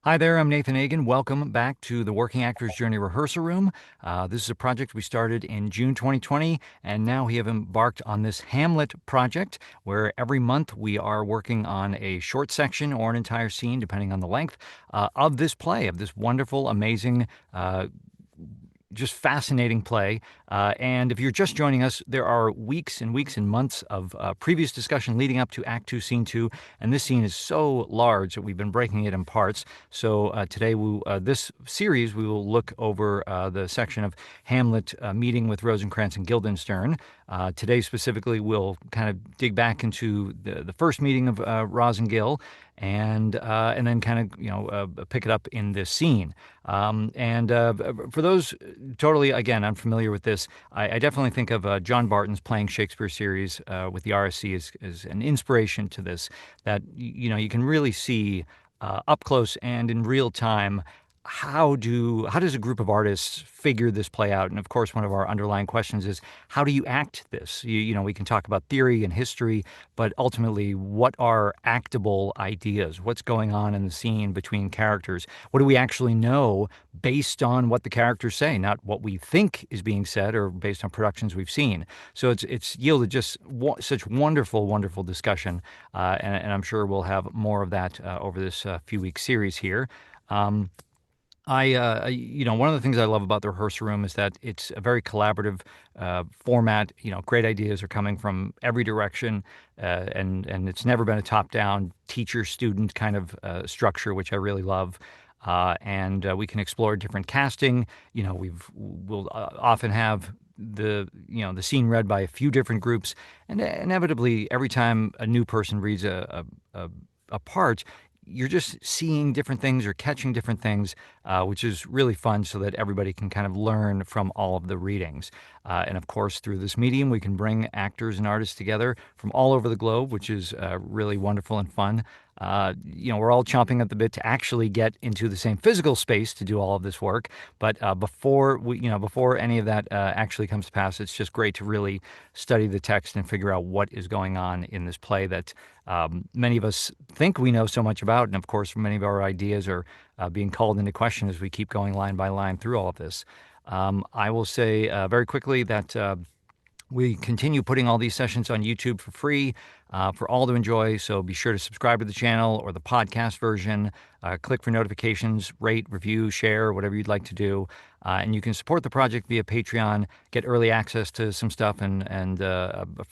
Hi there, I'm Nathan Agan. Welcome back to the Working Actors Journey Rehearsal Room. This is a project we started in June 2020, and now we have embarked on this Hamlet project, where every month we are working on a short section or an entire scene, depending on the length, of this play, of this wonderful, amazing, just fascinating play. And if you're just joining us, there are weeks and weeks and months of previous discussion leading up to Act Two, Scene Two, and this scene is so large that we've been breaking it in parts. So today, this series, we will look over the section of Hamlet meeting with Rosencrantz and Guildenstern. Today, specifically, we'll kind of dig back into the first meeting of Roz and Gil, and then kind of pick it up in this scene. And for those totally again unfamiliar with this, I definitely think of John Barton's Playing Shakespeare series with the RSC as an inspiration to this. That you can really see up close and in real time how does a group of artists figure this play out? And of course, one of our underlying questions is how do you act this? We can talk about theory and history, but ultimately, what are actable ideas? What's going on in the scene between characters? What do we actually know based on what the characters say, not what we think is being said or based on productions we've seen? So it's yielded just such wonderful, wonderful discussion, and I'm sure we'll have more of that over this few week series here. Um, one of the things I love about the rehearsal room is that it's a very collaborative format. Great ideas are coming from every direction, and it's never been a top-down teacher-student kind of structure, which I really love. And we can explore different casting. We'll often have the scene read by a few different groups, and inevitably, every time a new person reads a part, you're just seeing different things or catching different things, which is really fun so that everybody can kind of learn from all of the readings. And of course, through this medium, we can bring actors and artists together from all over the globe, which is really wonderful and fun. We're all chomping at the bit to actually get into the same physical space to do all of this work. But before any of that actually comes to pass, it's just great to really study the text and figure out what is going on in this play that many of us think we know so much about. And of course, many of our ideas are being called into question as we keep going line by line through all of this. I will say very quickly that we continue putting all these sessions on YouTube for free for all to enjoy. So be sure to subscribe to the channel or the podcast version. Click for notifications, rate, review, share, whatever you'd like to do. And you can support the project via Patreon, get early access to some stuff, and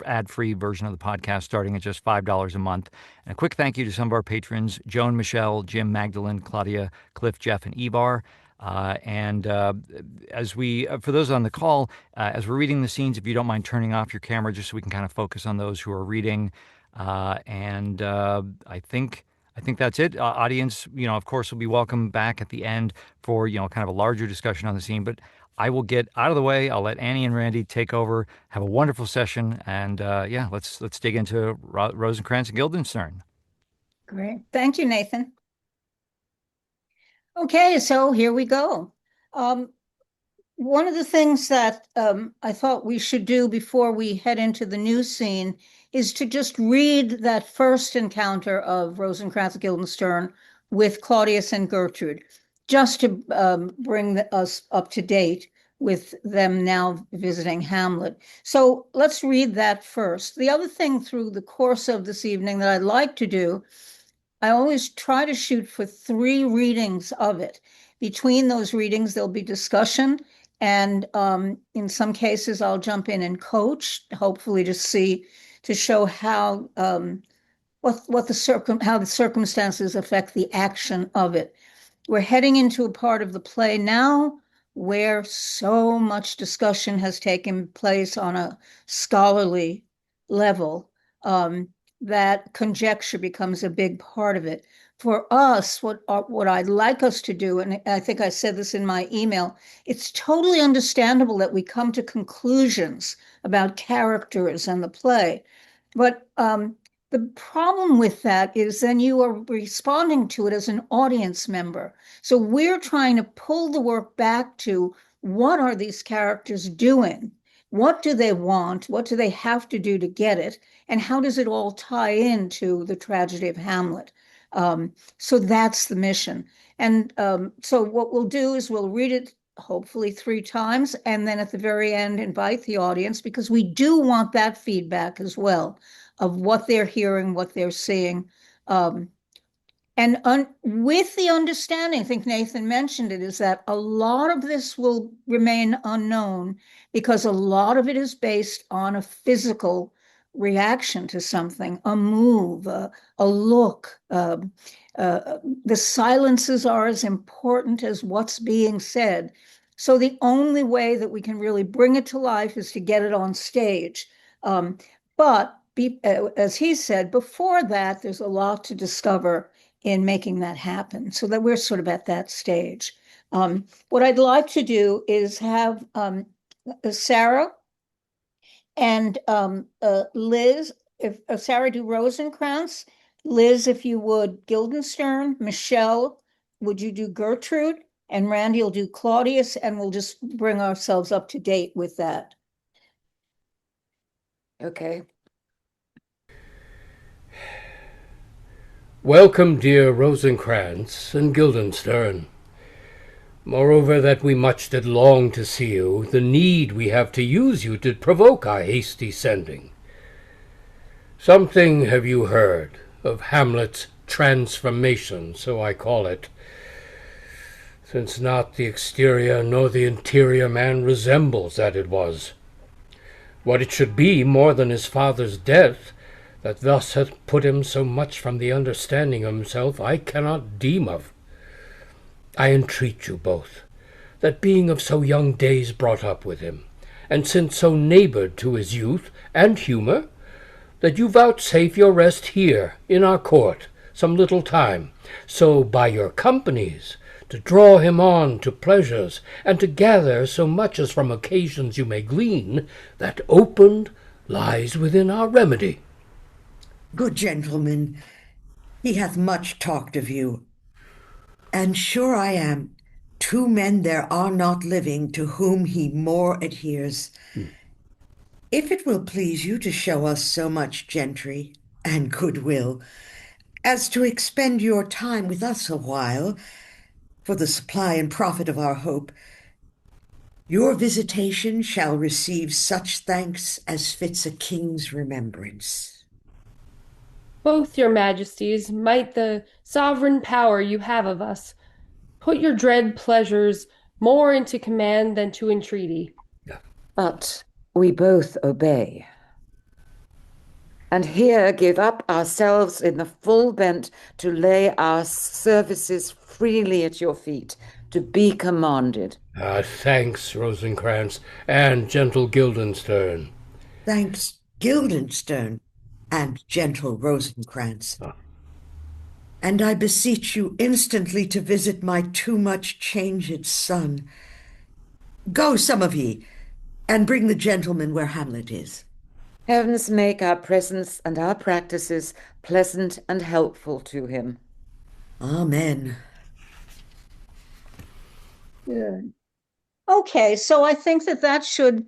ad-free version of the podcast starting at just $5 a month. And a quick thank you to some of our patrons: Joan, Michele, Jim, Magdalen, Claudia, Clif, Jeff, and Ivar. For those on the call, as we're reading the scenes, if you don't mind turning off your camera just so we can kind of focus on those who are reading. I think that's it. Audience, of course, will be welcome back at the end for, kind of a larger discussion on the scene. But I will get out of the way. I'll let Annie and Randy take over. Have a wonderful session. And let's dig into Rosencrantz and Guildenstern. Great. Thank you, Nathan. Okay, so here we go. One of the things that I thought we should do before we head into the new scene is to just read that first encounter of Rosencrantz and Guildenstern with Claudius and Gertrude, just to bring us up to date with them now visiting Hamlet. So let's read that first. The other thing through the course of this evening that I'd like to do, I always try to shoot for 3 readings of it. Between those readings, there'll be discussion. And in some cases, I'll jump in and coach, hopefully to show how the circumstances affect the action of it. We're heading into a part of the play now where so much discussion has taken place on a scholarly level that conjecture becomes a big part of it. For us, what I'd like us to do, and I think I said this in my email, it's totally understandable that we come to conclusions about characters and the play. But the problem with that is then you are responding to it as an audience member. So we're trying to pull the work back to what are these characters doing? What do they want? What do they have to do to get it? And how does it all tie into the tragedy of Hamlet? So that's the mission. And so what we'll do is we'll read it hopefully 3 times, and then at the very end invite the audience, because we do want that feedback as well of what they're hearing, what they're seeing. Um, and with the understanding, I think Nathan mentioned it, is that a lot of this will remain unknown because a lot of it is based on a physical reaction to something, a move, a look. The silences are as important as what's being said. So the only way that we can really bring it to life is to get it on stage. But as he said, before that, there's a lot to discover in making that happen, so that we're sort of at that stage. What I'd like to do is have Sarah and Liz, if Sarah do Rosencrantz, Liz, if you would, Guildenstern, Michele, would you do Gertrude, and Randy will do Claudius, and we'll just bring ourselves up to date with that. Okay. Welcome, dear Rosencrantz and Guildenstern. Moreover, that we much did long to see you, the need we have to use you did provoke our hasty sending. Something have you heard of Hamlet's transformation, so I call it, since not the exterior nor the interior man resembles that it was. What it should be more than his father's death, that thus hath put him so much from the understanding of himself, I cannot deem of. I entreat you both, that being of so young days brought up with him, and since so neighboured to his youth and humour, that you vouchsafe your rest here in our court some little time, so by your companies to draw him on to pleasures, and to gather so much as from occasions you may glean, that opened lies within our remedy. Good gentlemen, he hath much talked of you, and sure I am, 2 men there are not living to whom he more adheres. If it will please you to show us so much gentry and goodwill, as to expend your time with us a while, for the supply and profit of our hope, your visitation shall receive such thanks as fits a king's remembrance. Both your majesties, might the sovereign power you have of us put your dread pleasures more into command than to entreaty. But we both obey, and here give up ourselves in the full bent to lay our services freely at your feet, to be commanded. Thanks, Rosencrantz, and gentle Guildenstern. Thanks, Guildenstern, and gentle Rosencrantz. And I beseech you instantly to visit my too much changed son. Go, some of ye, and bring the gentleman where Hamlet is. Heavens make our presence and our practices pleasant and helpful to him. Amen. Good. Okay, so I think that should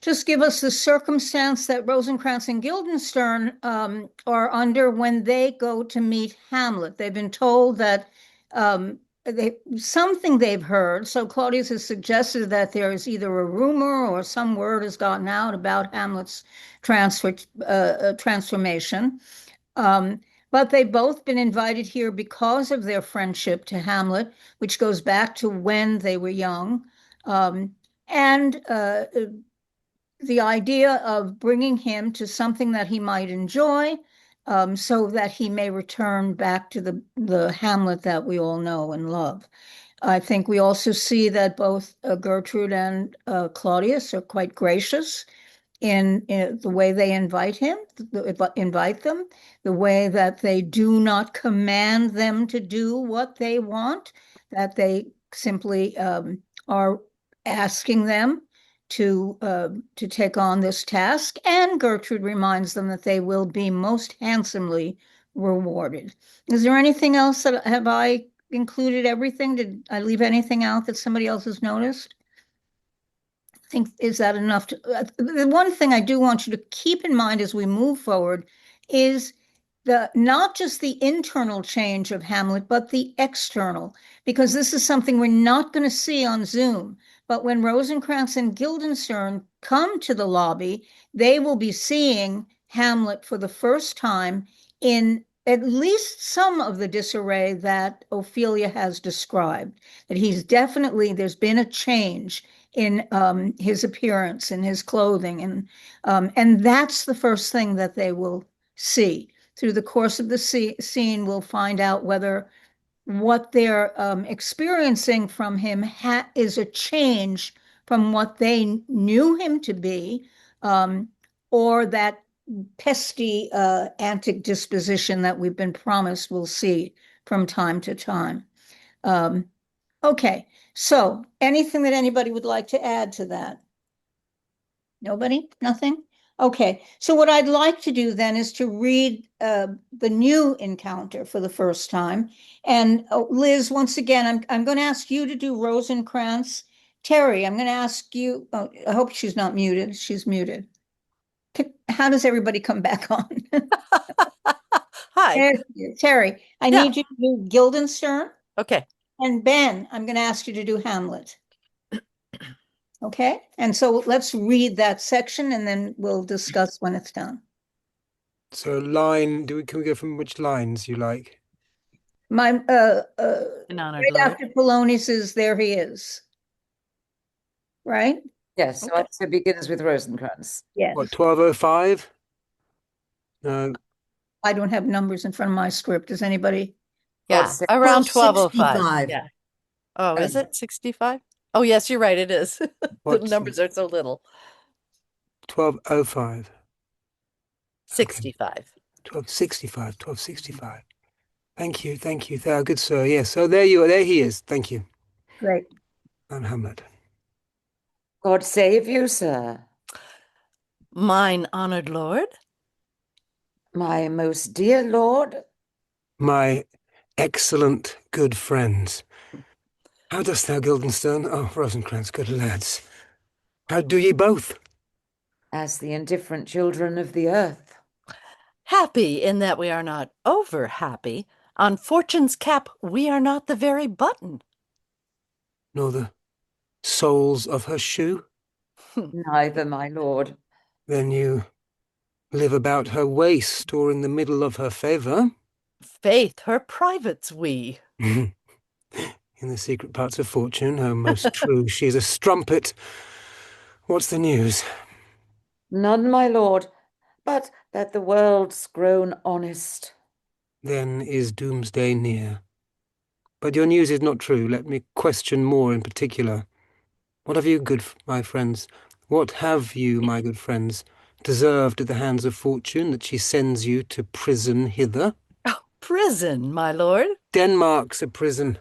just give us the circumstance that Rosencrantz and Guildenstern are under when they go to meet Hamlet. They've been told that something they've heard. So Claudius has suggested that there is either a rumor or some word has gotten out about Hamlet's transformation. But they've both been invited here because of their friendship to Hamlet, which goes back to when they were young. And the idea of bringing him to something that he might enjoy, so that he may return back to the Hamlet that we all know and love. I think we also see that both Gertrude and Claudius are quite gracious in the way they invite them, the way that they do not command them to do what they want, that they simply are asking them to take on this task. And Gertrude reminds them that they will be most handsomely rewarded. Is there anything else have I included everything? Did I leave anything out that somebody else has noticed? I think, is that enough? The one thing I do want you to keep in mind as we move forward is not just the internal change of Hamlet, but the external, because this is something we're not going to see on Zoom. But when Rosencrantz and Guildenstern come to the lobby, they will be seeing Hamlet for the first time in at least some of the disarray that Ophelia has described. That there's been a change in his appearance and his clothing, and that's the first thing that they will see. Through the course of the scene, we'll find out whether what they're experiencing from him is a change from what they knew him to be, or that pesky antic disposition that we've been promised we'll see from time to time. Okay, so anything that anybody would like to add to that? Nobody? Nothing? Okay, so what I'd like to do then is to read the new encounter for the first time. And Liz, once again, I'm going to ask you to do Rosencrantz. Terry, I'm going to ask you, oh, I hope she's not muted. She's muted. How does everybody come back on? Hi. Terry, I Yeah. need you to do Guildenstern. Okay. And Ben, I'm going to ask you to do Hamlet. Okay, and so let's read that section and then we'll discuss when it's done. So can we go from which lines you like? My An honored right lord. after Polonius is There He Is. Right? Yes, so it begins with Rosencrantz. Yes. What, 12:05? No. I don't have numbers in front of my script. Does anybody? Yeah, say around 12:05. 12:65. Yeah. Oh, is it 65? Oh, yes, you're right. It is. The What's numbers are so little. 12:05. 65. 12:65. 12:65. Thank you. Good sir. Yes. So there you are. There he is. Thank you. Great. I'm Hamlet. God save you, sir. Mine honored lord. My most dear lord. My excellent good friends. How dost thou, Guildenstern? Oh, Rosencrantz, good lads. How do ye both? As the indifferent children of the earth. Happy in that we are not over happy. On fortune's cap, we are not the very button. Nor the soles of her shoe? Neither, my lord. Then you live about her waist or in the middle of her favour? Faith, her privates we. In the secret parts of fortune, oh, most true, she is a strumpet. What's the news? None, my lord, but that the world's grown honest. Then is doomsday near. But your news is not true. Let me question more in particular. What have you, my friends, what have you, my good friends, deserved at the hands of fortune that she sends you to prison hither? Oh, prison, my lord. Denmark's a prison.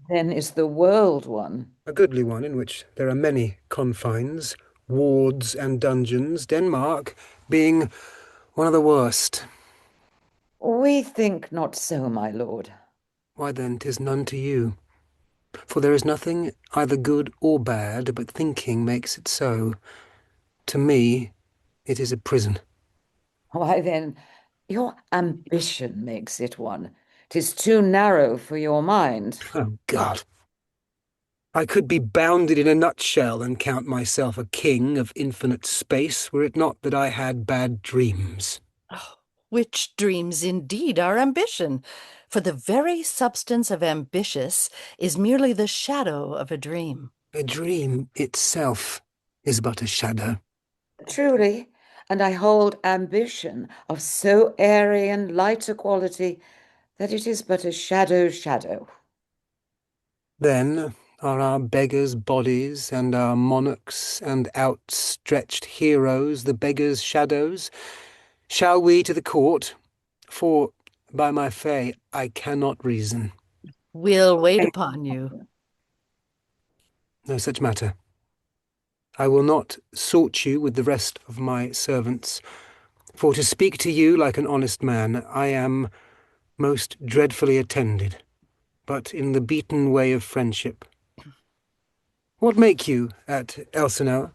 Then is the world one. A goodly one in which there are many confines, wards and dungeons, Denmark being one of the worst. We think not so, my lord. Why then 'tis none to you. For there is nothing either good or bad, but thinking makes it so. To me, it is a prison. Why then, your ambition makes it one. 'Tis too narrow for your mind. Oh, God. I could be bounded in a nutshell and count myself a king of infinite space, were it not that I had bad dreams. Oh, which dreams indeed are ambition, for the very substance of ambitious is merely the shadow of a dream. A dream itself is but a shadow. Truly, and I hold ambition of so airy and light a quality that it is but a shadow. Then are our beggars' bodies and our monarchs and outstretched heroes the beggars' shadows? Shall we to the court? For, by my fay, I cannot reason. We'll wait upon you. No such matter. I will not sort you with the rest of my servants, for to speak to you like an honest man, I am most dreadfully attended, but in the beaten way of friendship. What make you at Elsinore?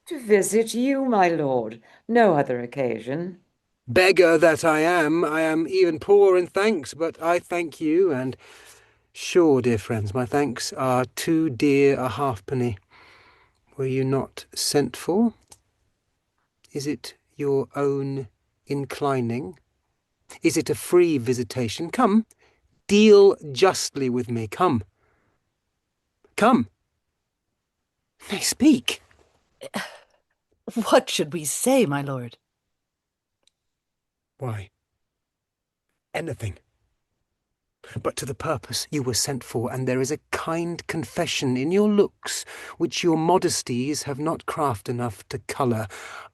To visit you, my lord, no other occasion. Beggar that I am even poor in thanks, but I thank you, and sure, dear friends, my thanks are too dear a halfpenny. Were you not sent for? Is it your own inclining? Is it a free visitation? Come, deal justly with me. Come. Come. Nay, speak. What should we say, my lord? Why, anything. But to the purpose you were sent for, and there is a kind confession in your looks which your modesties have not craft enough to colour.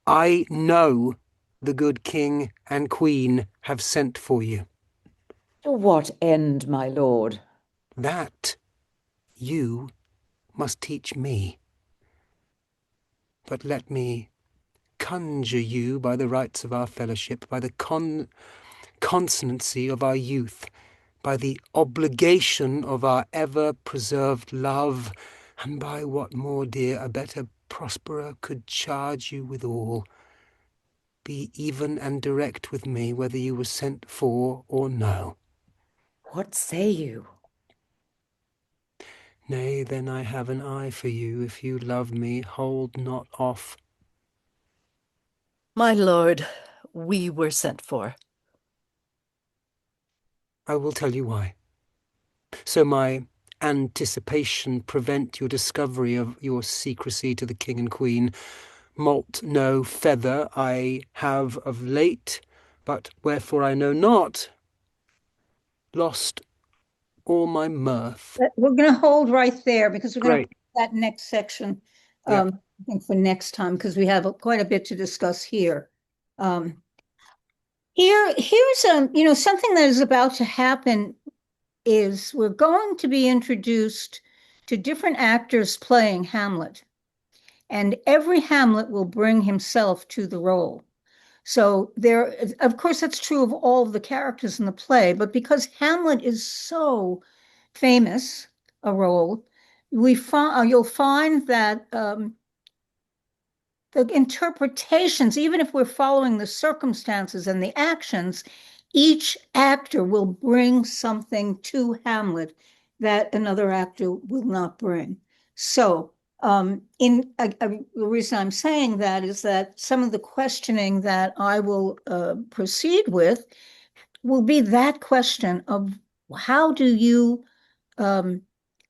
I know the good king and queen have sent for you. To what end, my lord? That you must teach me. But let me conjure you by the rights of our fellowship, by the consonancy of our youth, by the obligation of our ever-preserved love, and by what more dear a better prosperer could charge you withal. Be even and direct with me, whether you were sent for or no. What say you? Nay, then I have an eye for you. If you love me, hold not off. My lord, we were sent for. I will tell you why. So my anticipation prevent your discovery of your secrecy to the king and queen. Malt no feather I have of late, but wherefore I know not, lost all my mirth. We're going to hold right there because we're going to Great. put that next section, Yep. I think for next time, because we have quite a bit to discuss here. Here's something that is about to happen is we're going to be introduced to different actors playing Hamlet, and every Hamlet will bring himself to the role. So there, of course, that's true of all of the characters in the play, but because Hamlet is so famous a role, you'll find that the interpretations, even if we're following the circumstances and the actions, each actor will bring something to Hamlet that another actor will not bring. So, the reason I'm saying that is that some of the questioning that I will proceed with will be that question of how do you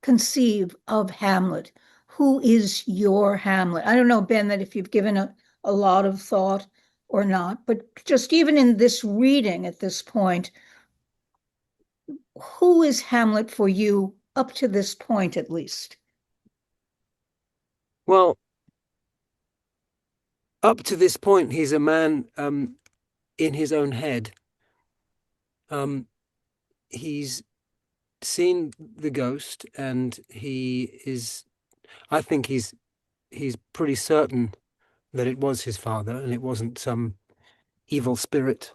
conceive of Hamlet? Who is your Hamlet? I don't know, Ben, that if you've given a lot of thought or not, but just even in this reading at this point, who is Hamlet for you up to this point, at least? Well, up to this point, he's a man in his own head. He's seen the ghost, and I think he's pretty certain that it was his father and it wasn't some evil spirit.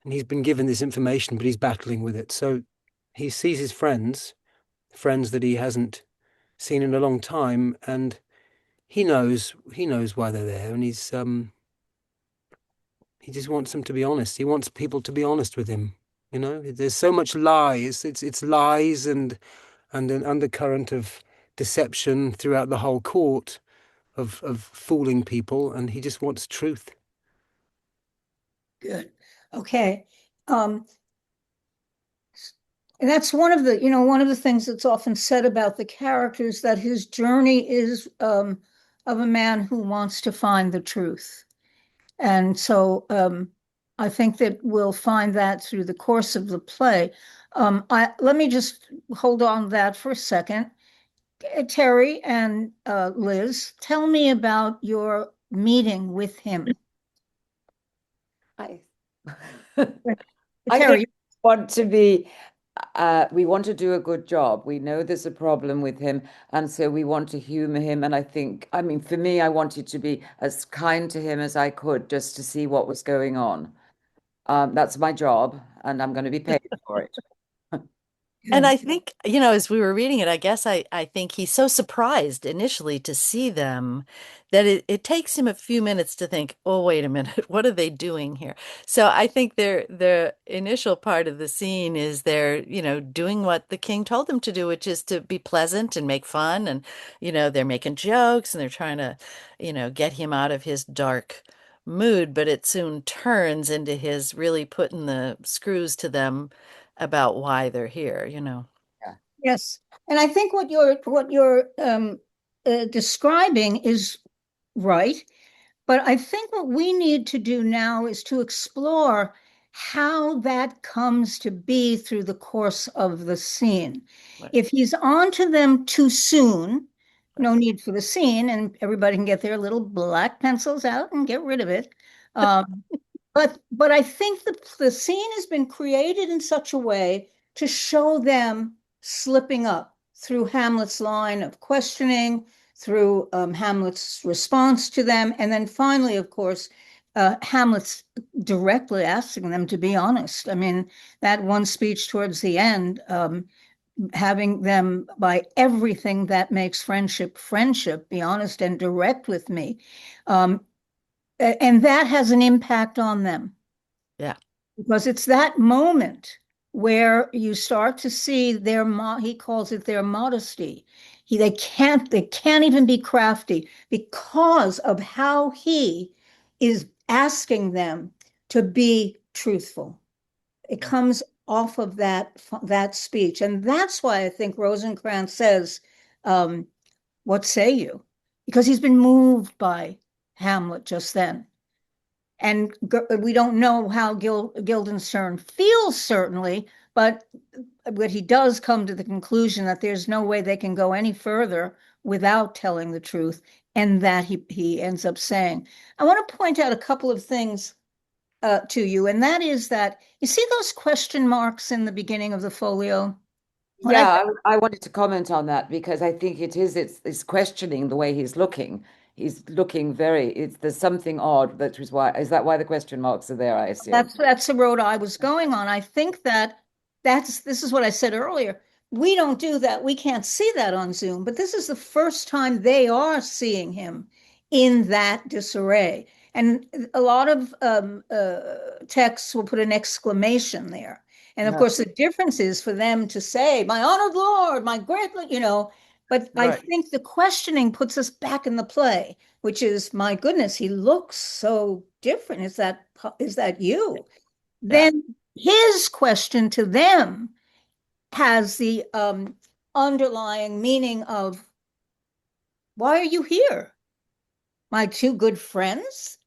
And he's been given this information, but he's battling with it. So he sees his friends that he hasn't seen in a long time, and he knows why they're there, and he just wants them to be honest. He wants people to be honest with him. There's so much lies. It's lies and an undercurrent of deception throughout the whole court of fooling people, and he just wants truth. Good. Okay. And that's one of the things that's often said about the characters, that his journey is of a man who wants to find the truth. And so I think that we'll find that through the course of the play. Let me just hold on that for a second. Terry and Liz, tell me about your meeting with him. I Terry, want to be, we want to do a good job. We know there's a problem with him, and so we want to humor him. And I mean, for me, I wanted to be as kind to him as I could just to see what was going on. That's my job, and I'm going to be paid for it. And I think, as we were reading it, I guess I think he's so surprised initially to see them that it takes him a few minutes to think, oh, wait a minute, what are they doing here? So I think the initial part of the scene is they're, doing what the king told them to do, which is to be pleasant and make fun. And, they're making jokes and they're trying to, get him out of his dark mood, but it soon turns into his really putting the screws to them about why they're here. Yeah. Yes. And I think what you're describing is right. But I think what we need to do now is to explore how that comes to be through the course of the scene. Right. If he's on to them too soon, no need for the scene, and everybody can get their little black pencils out and get rid of it. Um, but I think the scene has been created in such a way to show them slipping up through Hamlet's line of questioning, through Hamlet's response to them, and then finally, of course, Hamlet's directly asking them to be honest. I mean, that one speech towards the end, having them, by everything that makes friendship friendship, be honest and direct with me. And that has an impact on them. Yeah. Because it's that moment where you start to see he calls it their modesty. They can't even be crafty because of how he is asking them to be truthful. It comes off of that speech. And that's why I think Rosencrantz says, what say you? Because he's been moved by Hamlet just then. And we don't know how Guildenstern feels, certainly, but he does come to the conclusion that there's no way they can go any further without telling the truth, and that he ends up saying. I want to point out a couple of things to you, and that is that you see those question marks in the beginning of the folio? Yeah, I wanted to comment on that because I think it's questioning the way he's looking. He's looking there's something odd. Is that why the question marks are there, I assume? That's the road I was going on. I think this is what I said earlier. We don't do that. We can't see that on Zoom, but this is the first time they are seeing him in that disarray. And a lot of texts will put an exclamation there. And of course, the difference is for them to say, my honored Lord, my great, but I think the questioning puts us back in the play, which is, my goodness, he looks so different. Is that you? Yeah. Then his question to them has the underlying meaning of, why are you here? My two good friends?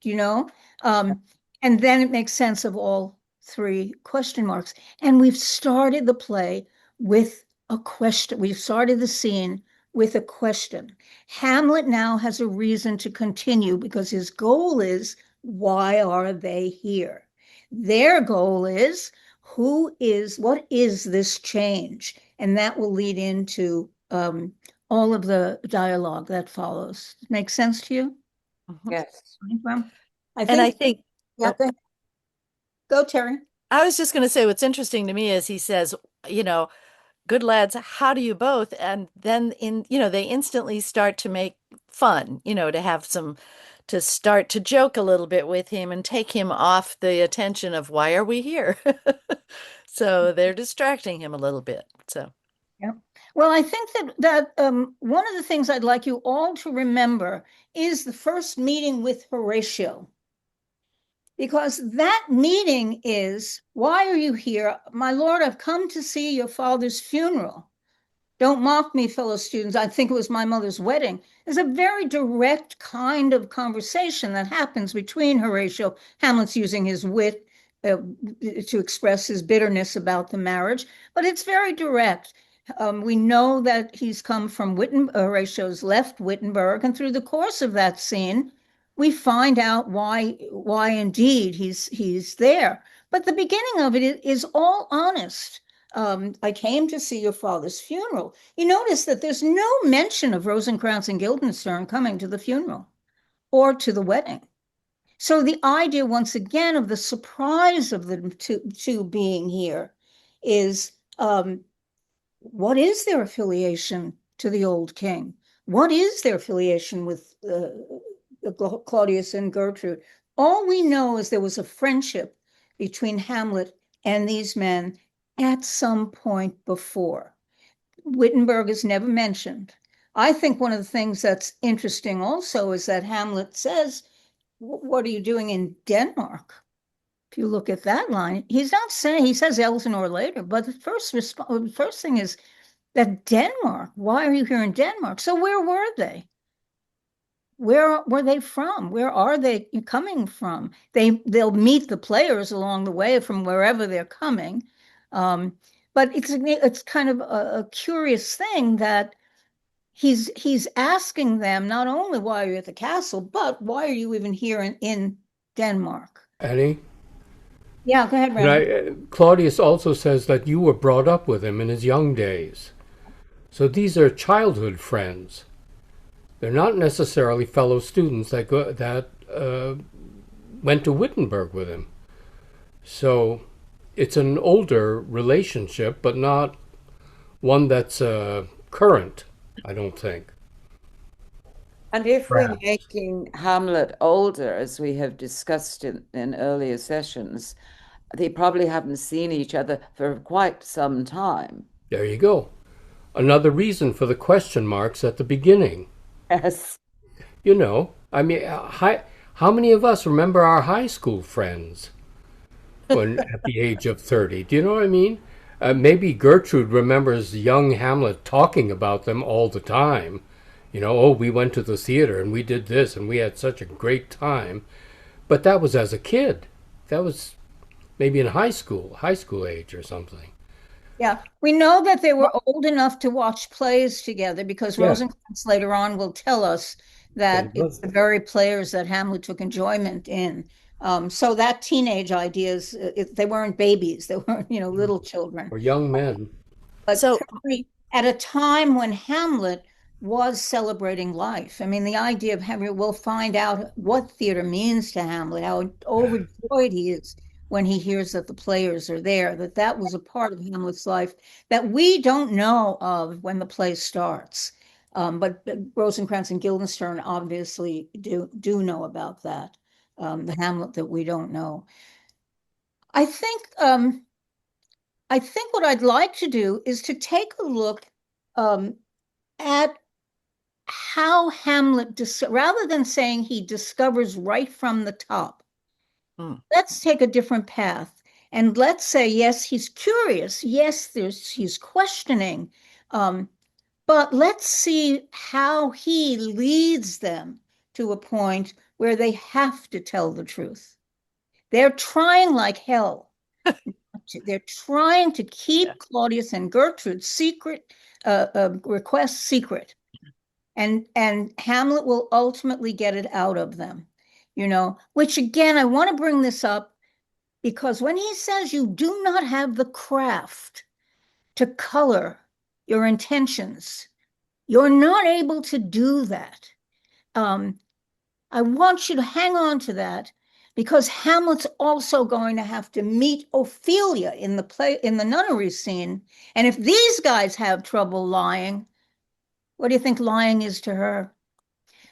You know? And then it makes sense of all three question marks. And we've started the play with a question. We've started the scene with a question. Hamlet now has a reason to continue because his goal is, why are they here? Their goal is, what is this change? And that will lead into all of the dialogue that follows. Makes sense to you? Yes. I think, yeah, go, Terry. I was just going to say what's interesting to me is he says, good lads, how do you both? And then they instantly start to make fun, to start to joke a little bit with him and take him off the attention of why are we here? So they're distracting him a little bit. So. Yeah. Well, I think that one of the things I'd like you all to remember is the first meeting with Horatio. Because that meeting is, why are you here? My lord, I've come to see your father's funeral. Don't mock me, fellow students. I think it was my mother's wedding. There's a very direct kind of conversation that happens between Horatio. Hamlet's using his wit to express his bitterness about the marriage, but it's very direct. We know that he's come from Horatio's left Wittenberg, and through the course of that scene, we find out why indeed he's there. But the beginning of it is all honest. I came to see your father's funeral. You notice that there's no mention of Rosencrantz and Guildenstern coming to the funeral or to the wedding. So the idea, once again, of the surprise of the two being here is What is their affiliation to the old king? What is their affiliation with Claudius and Gertrude? All we know is there was a friendship between Hamlet and these men at some point before. Wittenberg is never mentioned. I think one of the things that's interesting also is that Hamlet says, what are you doing in Denmark? If you look at that line, he's not saying, he says Elsinore later, but the first thing is that Denmark, why are you here in Denmark? So where were they? Where were they from? Where are they coming from? They'll meet the players along the way from wherever they're coming. But it's kind of a curious thing that he's asking them not only why are you at the castle, but why are you even here in Denmark? Annie? Yeah, go ahead, Randall. Claudius also says that you were brought up with him in his young days. So these are childhood friends. They're not necessarily fellow students that went to Wittenberg with him. So it's an older relationship, but not one that's current, I don't think. And if we're making Hamlet older, as we have discussed in earlier sessions, they probably haven't seen each other for quite some time. There you go. Another reason for the question marks at the beginning. Yes. You know, I mean, how many of us remember our high school friends when at the age of 30? Do you know what I mean? Maybe Gertrude remembers young Hamlet talking about them all the time. You know, oh, we went to the theater and we did this and we had such a great time. But that was as a kid. That was maybe in high school age or something. Yeah, we know that they were old enough to watch plays together because Yeah. Rosencrantz later on will tell us that it's the very players that Hamlet took enjoyment in. So that teenage ideas, they weren't babies, they weren't, little children. Or young men. But So- certainly at a time when Hamlet was celebrating life. I mean, the idea of Hamlet, we'll find out what theater means to Hamlet, how overjoyed he is when he hears that the players are there, that was a part of Hamlet's life that we don't know of when the play starts. But Rosencrantz and Guildenstern obviously do know about that, the Hamlet that we don't know. I think what I'd like to do is to take a look at how Hamlet, rather than saying he discovers right from the top, let's take a different path. And let's say, yes, he's curious. Yes, he's questioning. But let's see how he leads them to a point where they have to tell the truth. They're trying like hell. They're trying to keep Claudius and Gertrude's secret request secret. And Hamlet will ultimately get it out of them, which again, I want to bring this up because when he says you do not have the craft to color your intentions, you're not able to do that. I want you to hang on to that because Hamlet's also going to have to meet Ophelia in the nunnery scene. And if these guys have trouble lying, what do you think lying is to her?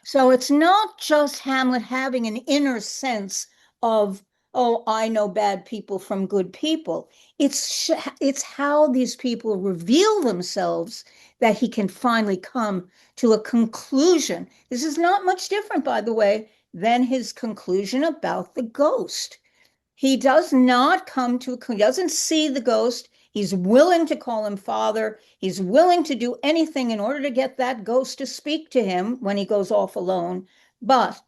So it's not just Hamlet having an inner sense of, oh, I know bad people from good people. It's how these people reveal themselves that he can finally come to a conclusion. This is not much different, by the way, than his conclusion about the ghost. He does not he doesn't see the ghost. He's willing to call him father. He's willing to do anything in order to get that ghost to speak to him when he goes off alone. But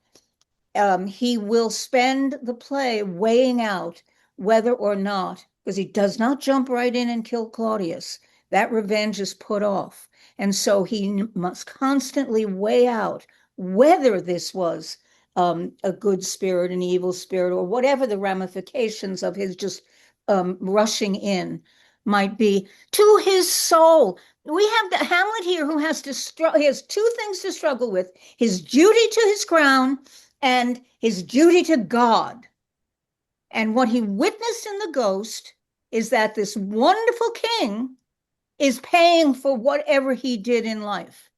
he will spend the play weighing out whether or not, because he does not jump right in and kill Claudius. That revenge is put off. And so he must constantly weigh out whether this was a good spirit, an evil spirit, or whatever the ramifications of his just rushing in might be to his soul. We have Hamlet here who has he has two things to struggle with: his duty to his crown and his duty to God. And what he witnessed in the ghost is that this wonderful king is paying for whatever he did in life.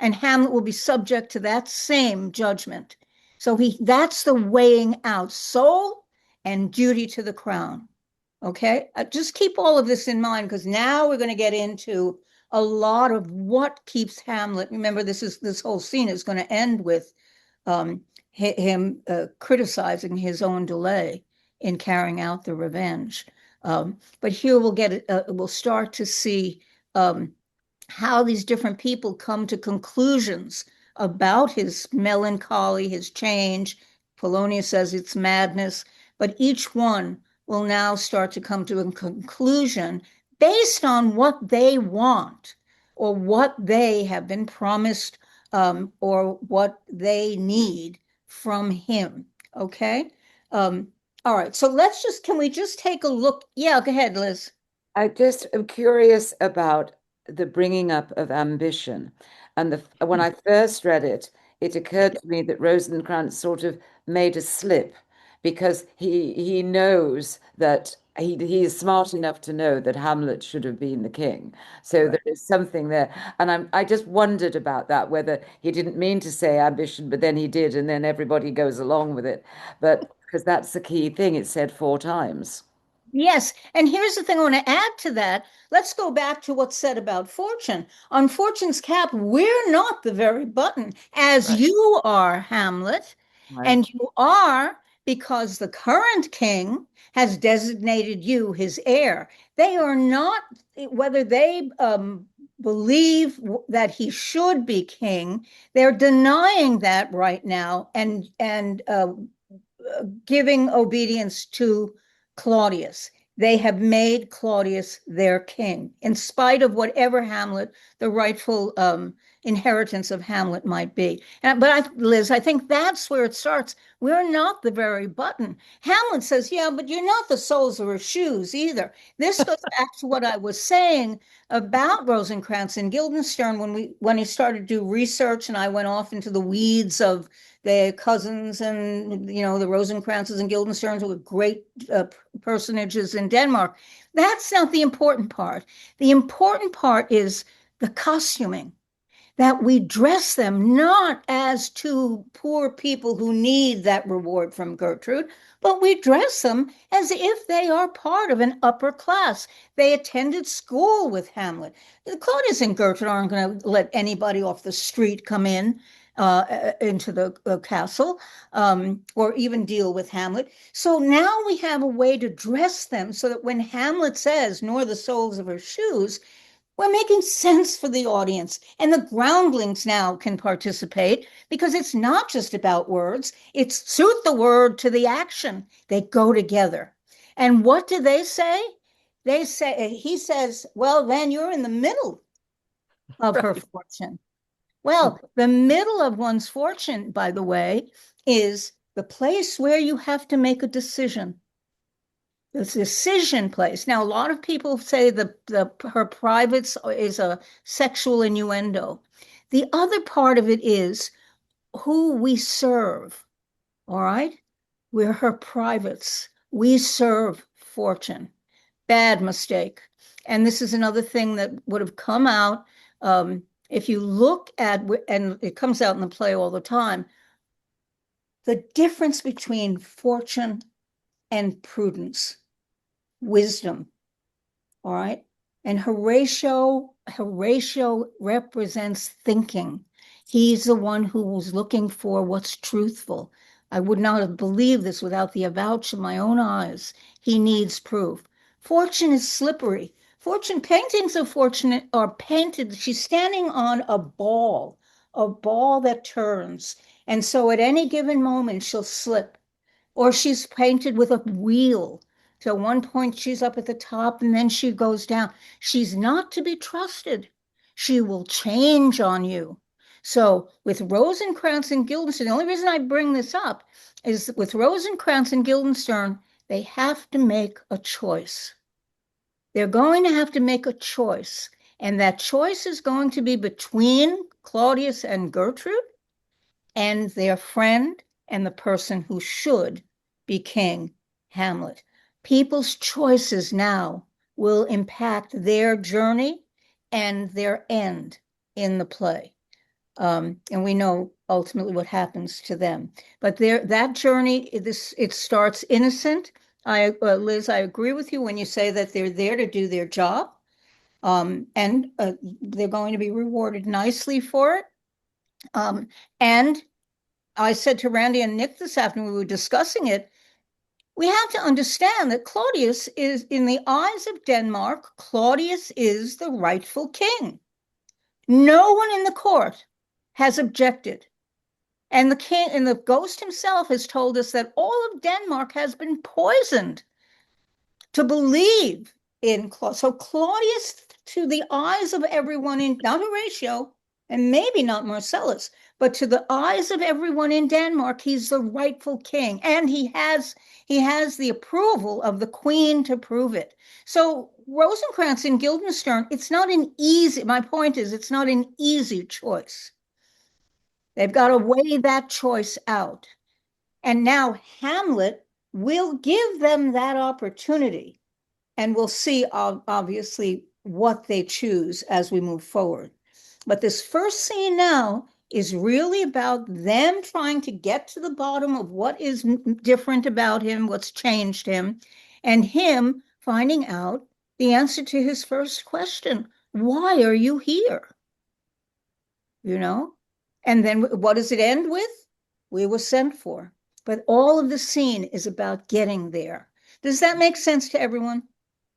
And Hamlet will be subject to that same judgment. So that's the weighing out, soul and duty to the crown. Okay, just keep all of this in mind, because now we're going to get into a lot of what keeps Hamlet. Remember, this whole scene is going to end with him criticizing his own delay in carrying out the revenge. But here we'll start to see how these different people come to conclusions about his melancholy, his change. Polonius says it's madness, but each one will now start to come to a conclusion based on what they want or what they have been promised, or what they need from him. Okay. All right. So can we just take a look? Yeah, go ahead, Liz. I just am curious about the bringing up of ambition. And when I first read it, it occurred to me that Rosencrantz sort of made a slip because he knows that he is smart enough to know that Hamlet should have been the king. So Right. there is something there. And I just wondered about that, whether he didn't mean to say ambition, but then he did, and then everybody goes along with it. But because that's the key thing, it's said 4 times. Yes, and here's the thing I want to add to that. Let's go back to what's said about fortune. On fortune's cap, we're not the very button, as Right. you are, Hamlet, Right. and you are because the current king has designated you his heir. They are not, whether they believe that he should be king, they're denying that right now and giving obedience to Claudius. They have made Claudius their king, in spite of whatever Hamlet, the rightful inheritance of Hamlet might be. Liz, I think that's where it starts. We're not the very button. Hamlet says, yeah, but you're not the soles of her shoes either. This goes back to what I was saying about Rosencrantz and Guildenstern when he started to do research, and I went off into the weeds of the cousins and the Rosencrantzes and Guildensterns were great personages in Denmark. That's not the important part. The important part is the costuming, that we dress them not as two poor people who need that reward from Gertrude, but we dress them as if they are part of an upper class. They attended school with Hamlet. Claudius and Gertrude aren't going to let anybody off the street come into the castle, or even deal with Hamlet. So now we have a way to dress them so that when Hamlet says, nor the soles of her shoes, we're making sense for the audience. And the groundlings now can participate because it's not just about words, it's suit the word to the action. They go together. And what do they say? He says, well, then you're in the middle of her fortune. Well, the middle of one's fortune, by the way, is the place where you have to make a decision. The decision place. Now, a lot of people say her privates is a sexual innuendo. The other part of it is who we serve. All right? We're her privates. We serve fortune. Bad mistake. And this is another thing that would have come out if you look at, and it comes out in the play all the time, the difference between fortune and prudence, wisdom. All right. And Horatio represents thinking. He's the one who was looking for what's truthful. I would not have believed this without the avouch of my own eyes. He needs proof. Fortune is slippery. Paintings of fortune are painted. She's standing on a ball that turns. And so at any given moment, she'll slip. Or she's painted with a wheel. So at one point she's up at the top and then she goes down. She's not to be trusted. She will change on you. So with Rosencrantz and Guildenstern, the only reason I bring this up is that with Rosencrantz and Guildenstern, they have to make a choice. They're going to have to make a choice. And that choice is going to be between Claudius and Gertrude and their friend and the person who should be king, Hamlet. People's choices now will impact their journey and their end in the play. And we know ultimately what happens to them. But that journey, it starts innocent. Liz, I agree with you when you say that they're there to do their job, and they're going to be rewarded nicely for it. And I said to Randy and Nick this afternoon, we were discussing it, we have to understand that Claudius is, in the eyes of Denmark, Claudius is the rightful king. No one in the court has objected. And the king and the ghost himself has told us that all of Denmark has been poisoned to believe in Claudius. So Claudius, to the eyes of everyone in, not Horatio, and maybe not Marcellus, but to the eyes of everyone in Denmark, he's the rightful king. And he has the approval of the queen to prove it. So Rosencrantz and Guildenstern, it's not an easy, my point is, it's not an easy choice. They've got to weigh that choice out. And now Hamlet will give them that opportunity. And we'll see, obviously, what they choose as we move forward. But this first scene now is really about them trying to get to the bottom of what is different about him, what's changed him, and him finding out the answer to his first question. Why are you here? You know? And then what does it end with? We were sent for. But all of the scene is about getting there. Does that make sense to everyone?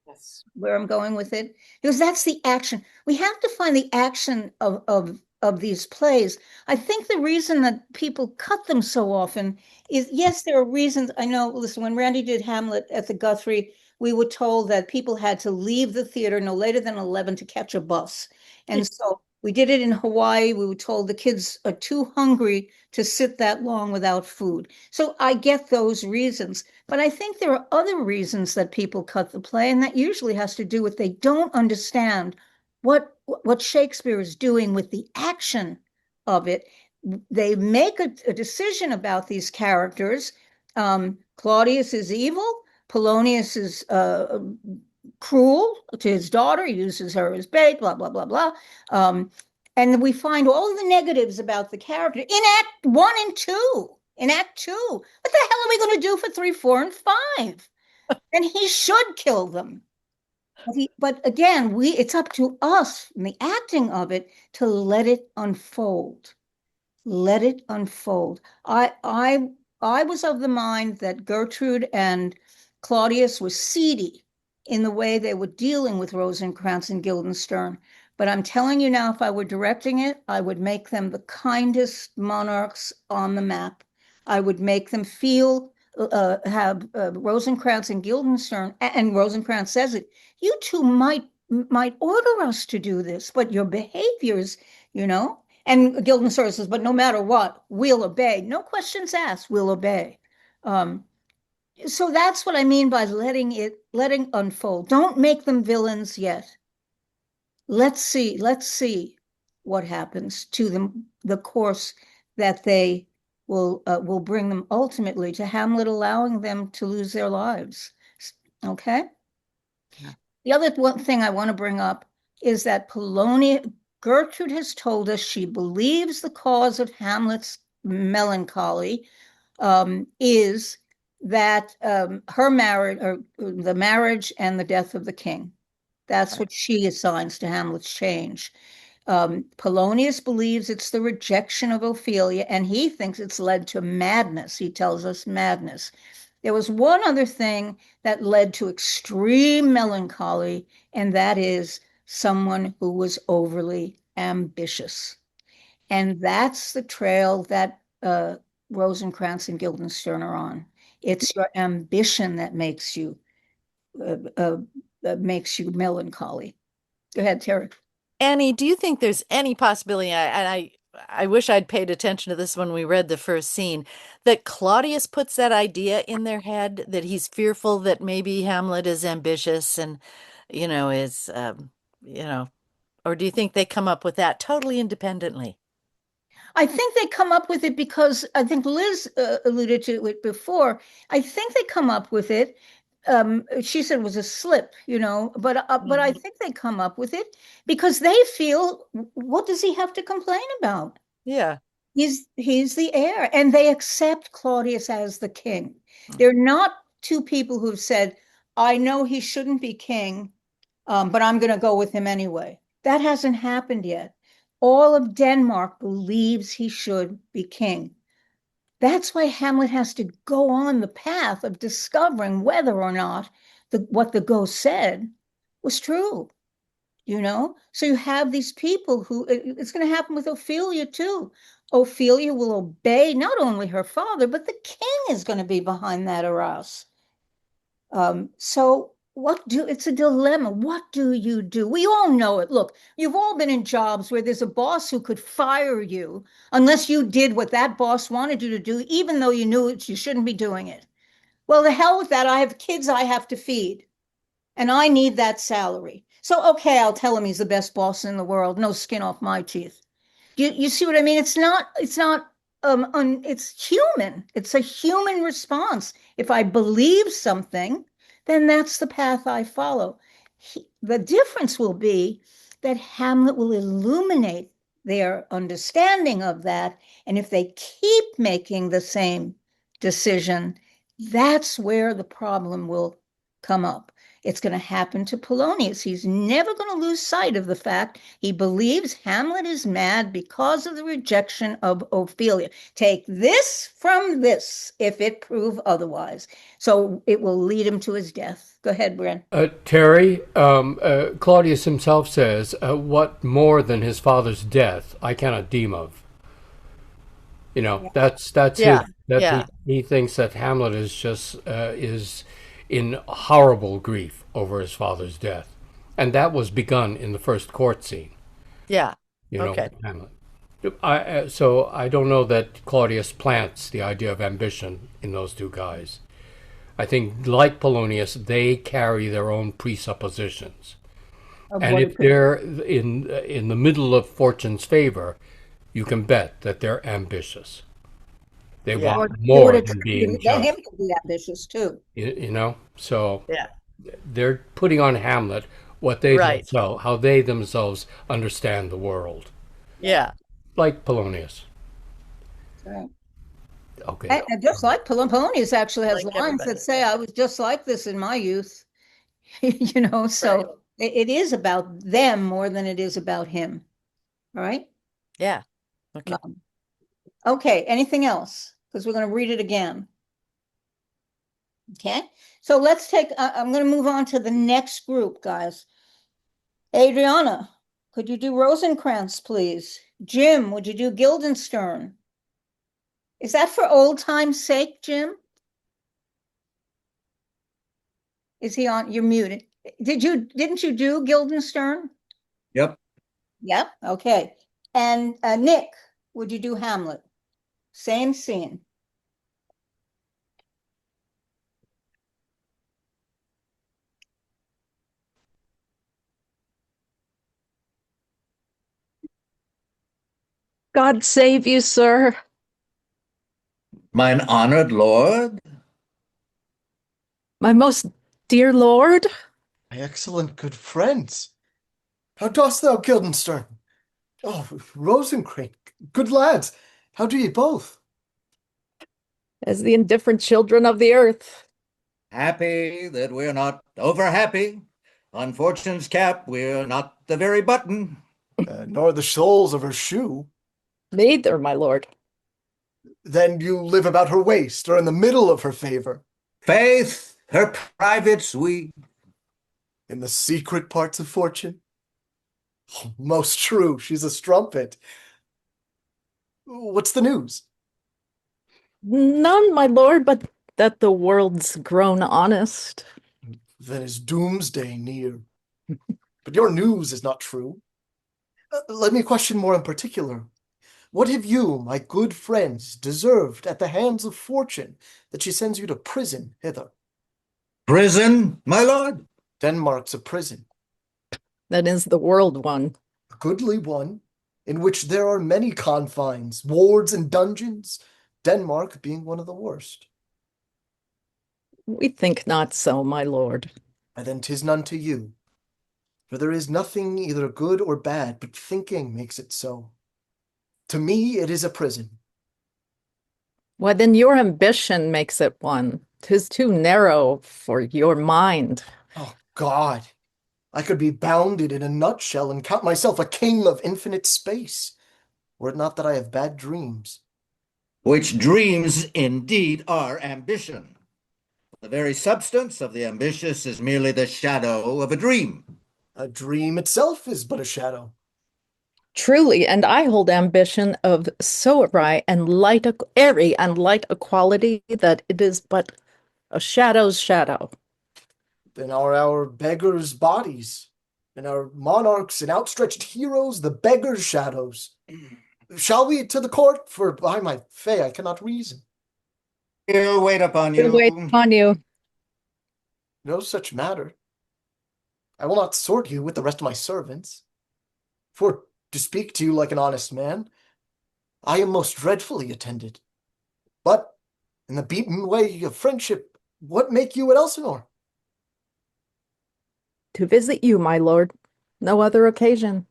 Yes. Where I'm going with it? Because that's the action. We have to find the action of these plays. I think the reason that people cut them so often is, yes, there are reasons. I know, listen, when Randy did Hamlet at the Guthrie, we were told that people had to leave the theater no later than 11 to catch a bus. And so we did it in Hawaii. We were told the kids are too hungry to sit that long without food. So I get those reasons. But I think there are other reasons that people cut the play, and that usually has to do with they don't understand what Shakespeare is doing with the action of it. They make a decision about these characters. Claudius is evil. Polonius is cruel to his daughter, uses her as bait, blah, blah, blah, blah. And we find all the negatives about the character in Act 1 and 2. In Act 2, what the hell are we going to do for 3, 4, and 5? And he should kill them. But again, it's up to us in the acting of it to let it unfold. Let it unfold. I was of the mind that Gertrude and Claudius were seedy in the way they were dealing with Rosencrantz and Guildenstern. But I'm telling you now, if I were directing it, I would make them the kindest monarchs on the map. I would make them feel, have Rosencrantz and Guildenstern, and Rosencrantz says it, you two might order us to do this, but your behaviors, and Guildenstern says, but no matter what, we'll obey. No questions asked, we'll obey. So that's what I mean by letting unfold. Don't make them villains yet. Let's see what happens to them, the course that they will bring them ultimately to Hamlet, allowing them to lose their lives. Okay? Yeah. The other one thing I want to bring up is that Gertrude has told us she believes the cause of Hamlet's melancholy is that her marriage, or the marriage and the death of the king. That's what she assigns to Hamlet's change. Polonius believes it's the rejection of Ophelia, and he thinks it's led to madness. He tells us madness. There was one other thing that led to extreme melancholy, and that is someone who was overly ambitious. And that's the trail that Rosencrantz and Guildenstern are on. It's your ambition that makes you melancholy. Go ahead, Terry. Annie, do you think there's any possibility, and I wish I'd paid attention to this when we read the first scene, that Claudius puts that idea in their head, that he's fearful that maybe Hamlet is ambitious and, is, or do you think they come up with that totally independently? I think they come up with it because I think Liz alluded to it before. I think they come up with it she said it was a slip, but I think they come up with it because they feel, what does he have to complain about? Yeah. He's the heir, and they accept Claudius as the king. They're not two people who've said, I know he shouldn't be king, but I'm going to go with him anyway. That hasn't happened yet. All of Denmark believes he should be king. That's why Hamlet has to go on the path of discovering whether or not what the ghost said was true. So you have these people who, it's going to happen with Ophelia too. Ophelia will obey not only her father, but the king is going to be behind that arouse. So it's a dilemma. What do you do? We all know it. Look, you've all been in jobs where there's a boss who could fire you unless you did what that boss wanted you to do, even though you knew you shouldn't be doing it. Well, the hell with that. I have kids I have to feed, and I need that salary. So, okay, I'll tell him he's the best boss in the world. No skin off my teeth. You see what I mean? It's not it's human. It's a human response. If I believe something, then that's the path I follow. The difference will be that Hamlet will illuminate their understanding of that. And if they keep making the same decision, that's where the problem will come up. It's going to happen to Polonius. He's never going to lose sight of the fact he believes Hamlet is mad because of the rejection of Ophelia. Take this from this if it prove otherwise. So it will lead him to his death. Go ahead, Bren. Terry, Claudius himself says, what more than his father's death I cannot deem of. That's Yeah. He thinks that Hamlet is just is in horrible grief over his father's death, and that was begun in the first court scene. Yeah. Okay. With Hamlet. So I don't know that Claudius plants the idea of ambition in those two guys. I think, like Polonius, they carry their own presuppositions, and if they're in the middle of fortune's favor, you can bet that they're ambitious. They want more than being just. Him to be ambitious too. So they're putting on Hamlet what they themselves, how they themselves understand the world. Yeah, like Polonius. Right. Okay. And just like Polonius actually has lines that say, "I was just like this in my youth." So it is about them more than it is about him. All right. Yeah. Okay. Okay. Anything else? Because we're going to read it again. Okay. So let's take, I'm going to move on to the next group, guys. Adriana, could you do Rosencrantz, please? Jim, would you do Guildenstern? Is that for old time's sake, Jim? Is he on? You're muted. Didn't you do Guildenstern? Yep. Yep. Okay. And Nick, would you do Hamlet? Same scene. God save you, sir. Mine honored lord. My most dear lord. My excellent good friends. How dost thou, Guildenstern? Oh, Rosencrantz, good lads, how do ye both? As the indifferent children of the earth. Happy that we're not over happy. On fortune's cap, we're not the very button. Nor the soles of her shoe. Neither, my lord. Then you live about her waist, or in the middle of her favor. Faith, her private suite. In the secret parts of fortune? Oh, most true, she's a strumpet. What's the news? None, my lord, but that the world's grown honest. Then is doomsday near. But your news is not true. Let me question more in particular. What have you, my good friends, deserved at the hands of fortune that she sends you to prison hither? Prison, my lord? Denmark's a prison. That is the world one. A goodly one, in which there are many confines, wards and dungeons, Denmark being one of the worst. We think not so, my lord. And then 'tis none to you. For there is nothing either good or bad, but thinking makes it so. To me, it is a prison. Why, then your ambition makes it one. 'Tis too narrow for your mind. Oh, God. I could be bounded in a nutshell and count myself a king of infinite space, were it not that I have bad dreams. Which dreams indeed are ambition. The very substance of the ambitious is merely the shadow of a dream. A dream itself is but a shadow. Truly, and I hold ambition of so airy and light a quality that it is but a shadow's shadow. Then are our beggars' bodies, and our monarchs and outstretched heroes the beggars' shadows. Shall we to the court? For by my fay I cannot reason. He'll wait upon We'll you. wait upon you. No such matter. I will not sort you with the rest of my servants. For, to speak to you like an honest man, I am most dreadfully attended. But, in the beaten way of friendship, what make you at Elsinore? To visit you, my lord. No other occasion.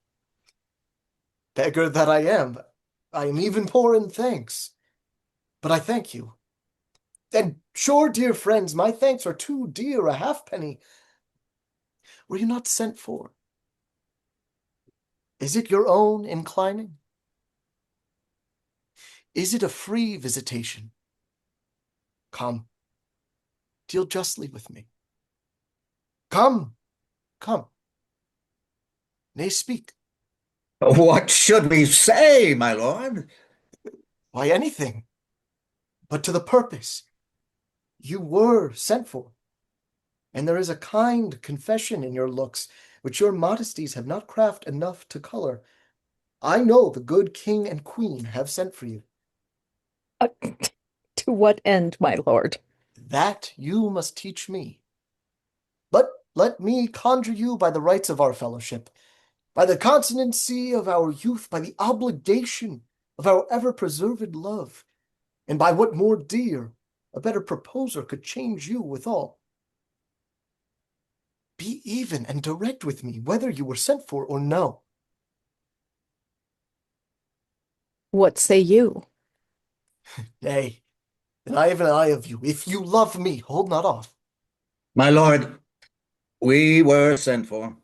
Beggar that I am even poor in thanks. But I thank you. And sure, dear friends, my thanks are too dear a halfpenny. Were you not sent for? Is it your own inclining? Is it a free visitation? Come, deal justly with me. Come. Nay, speak. What should we say, my lord? Why, anything, but to the purpose. You were sent for, and there is a kind confession in your looks, which your modesties have not craft enough to color. I know the good king and queen have sent for you. To what end, my lord? That you must teach me. But let me conjure you by the rights of our fellowship, by the constancy of our youth, by the obligation of our ever-preserved love, and by what more dear, a better proposer could change you withal. Be even and direct with me, whether you were sent for or no. What say you? Nay, then I have an eye of you. If you love me, hold not off. My lord, we were sent for.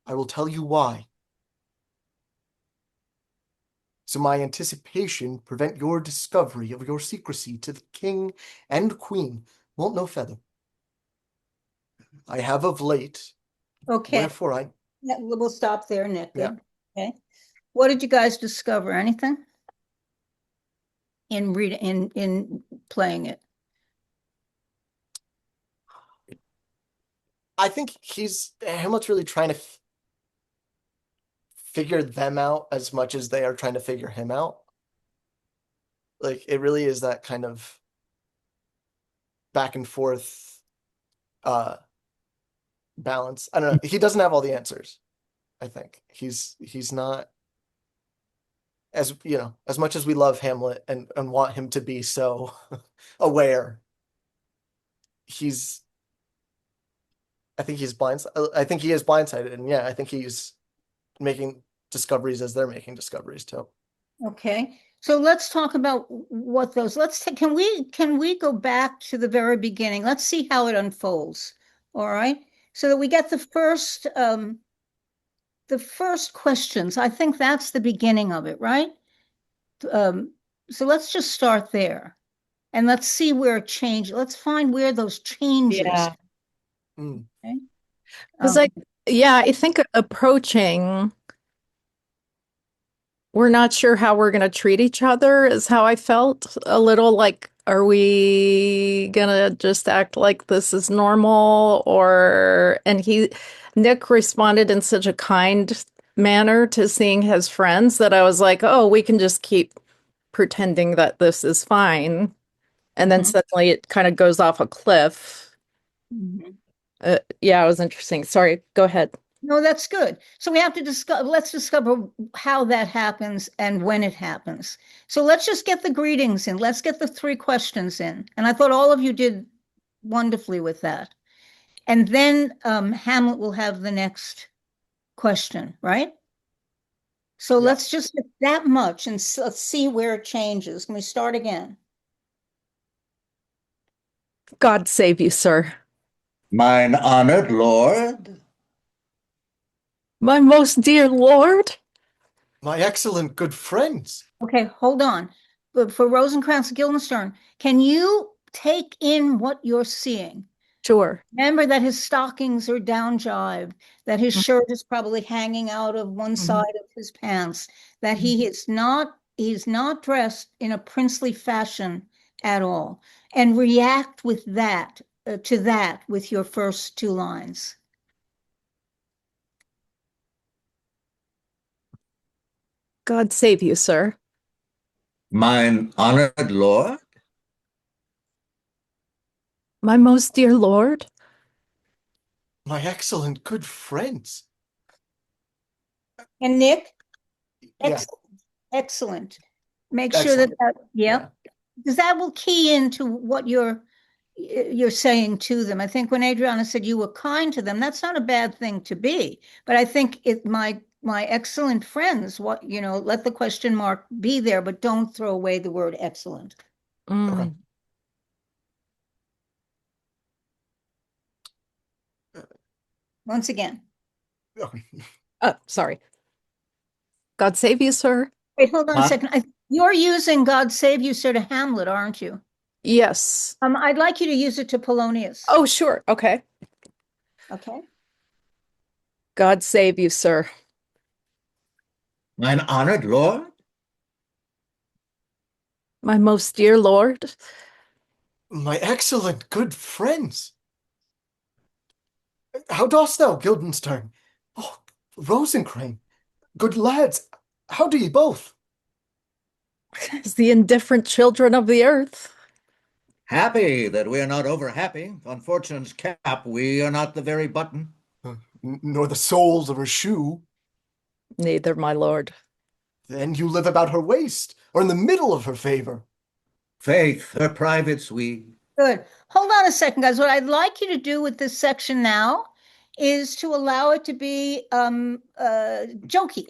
I will tell you why. So my anticipation prevent your discovery of your secrecy to the king and queen won't no feather. I have of late, Okay, wherefore we'll stop there, Nick. Yeah. Good. Okay. What did you guys discover? Anything in playing it? I think Hamlet's really trying to figure them out as much as they are trying to figure him out. Like, it really is that kind of back and forth balance. I don't know. He doesn't have all the answers. I think he's not, as as much as we love Hamlet and want him to be so aware. I think he is blindsided, and yeah, I think he's making discoveries as they're making discoveries too. Okay, so let's talk about what those. Can we go back to the very beginning? Let's see how it unfolds. All right, so that we get the first questions. I think that's the beginning of it, right? So let's just start there, and let's see where it changes. Let's find where those changes. Yeah. Okay. Because I think approaching, we're not sure how we're going to treat each other is how I felt. A little like, are we going to just act like this is normal? And Nick responded in such a kind manner to seeing his friends that I was like, oh, we can just keep pretending that this is fine. And then suddenly it kind of goes off a cliff. Yeah, it was interesting. Sorry, go ahead. No, that's good. So we have to let's discover how that happens and when it happens. So let's just get the greetings in. Let's get the 3 questions in. And I thought all of you did wonderfully with that. And then Hamlet will have the next question, right? So Yeah. let's just get that much and let's see where it changes. Can we start again? God save you, sir. Mine honored lord. My most dear lord. My excellent good friends. Okay, hold on. But for Rosencrantz and Guildenstern, can you take in what you're seeing? Sure. Remember that his stockings are down jived, that his shirt is probably hanging out of one side of his pants, that he's not dressed in a princely fashion at all. And react with that to that with your first 2 lines. God save you, sir. Mine honored lord. My most dear lord. My excellent good friends. And Nick, Yeah. excellent. Make sure that, Excellent. yeah, because that will key into what you're saying to them. I think when Adriana said you were kind to them, that's not a bad thing to be. But I think my excellent friends, let the question mark be there, but don't throw away the word excellent. Okay. Once again. Okay. Sorry. God save you, sir. Wait, hold on a Huh? second. You're using God Save You, Sir to Hamlet, aren't you? Yes. I'd like you to use it to Polonius. Oh, sure. Okay. Okay. God save you, sir. Mine honored lord. My most dear lord. My excellent good friends. How dost thou, Guildenstern? Oh, Rosencrantz, good lads, how do ye both? As the indifferent children of the earth. Happy that we are not over happy. On fortune's cap, we are not the very button. Nor the soles of her shoe. Neither, my lord. Then you live about her waist, or in the middle of her favor. Faith, her privates we. Good. Hold on a second, guys. What I'd like you to do with this section now is to allow it to be jokey,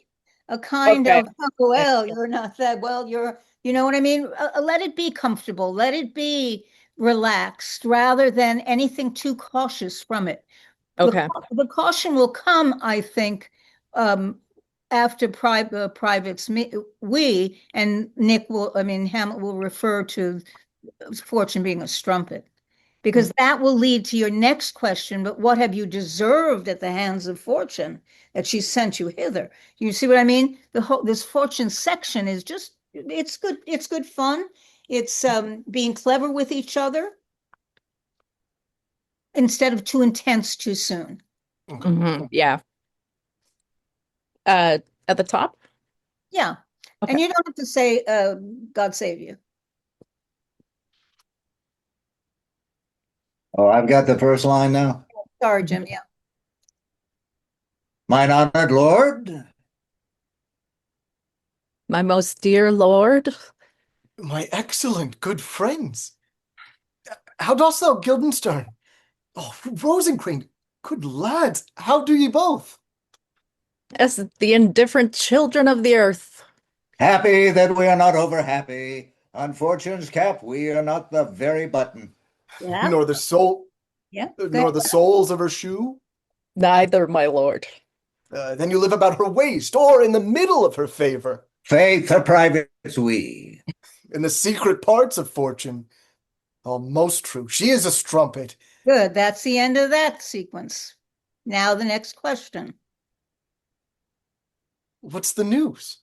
a kind Okay. of, oh, well, you're not that well, you know what I mean? Let it be comfortable, let it be relaxed rather than anything too cautious from it. Okay. The caution will come, I think, after privates, we, and Hamlet will refer to fortune being a strumpet, because that will lead to your next question. But what have you deserved at the hands of fortune that she sent you hither? You see what I mean? This fortune section is just, it's good. It's good fun. It's being clever with each other instead of too intense too soon. Yeah. At the top? Yeah. Okay. And you don't have to say, God save you. Oh, I've got the first line now. Sorry, Jim. Yeah. Mine honored lord. My most dear lord. My excellent good friends. How dost thou, Guildenstern? Oh, Rosencrantz, good lads, how do ye both? As the indifferent children of the earth. Happy that we are not over happy. On fortune's cap, we are not the very button. Yeah. Nor the soul, Yeah. nor the soles of her shoe. Neither, my lord. Then you live about her waist, or in the middle of her favor. Faith, her privates we. In the secret parts of fortune. Oh, most true. She is a strumpet. Good. That's the end of that sequence. Now the next question. What's the news?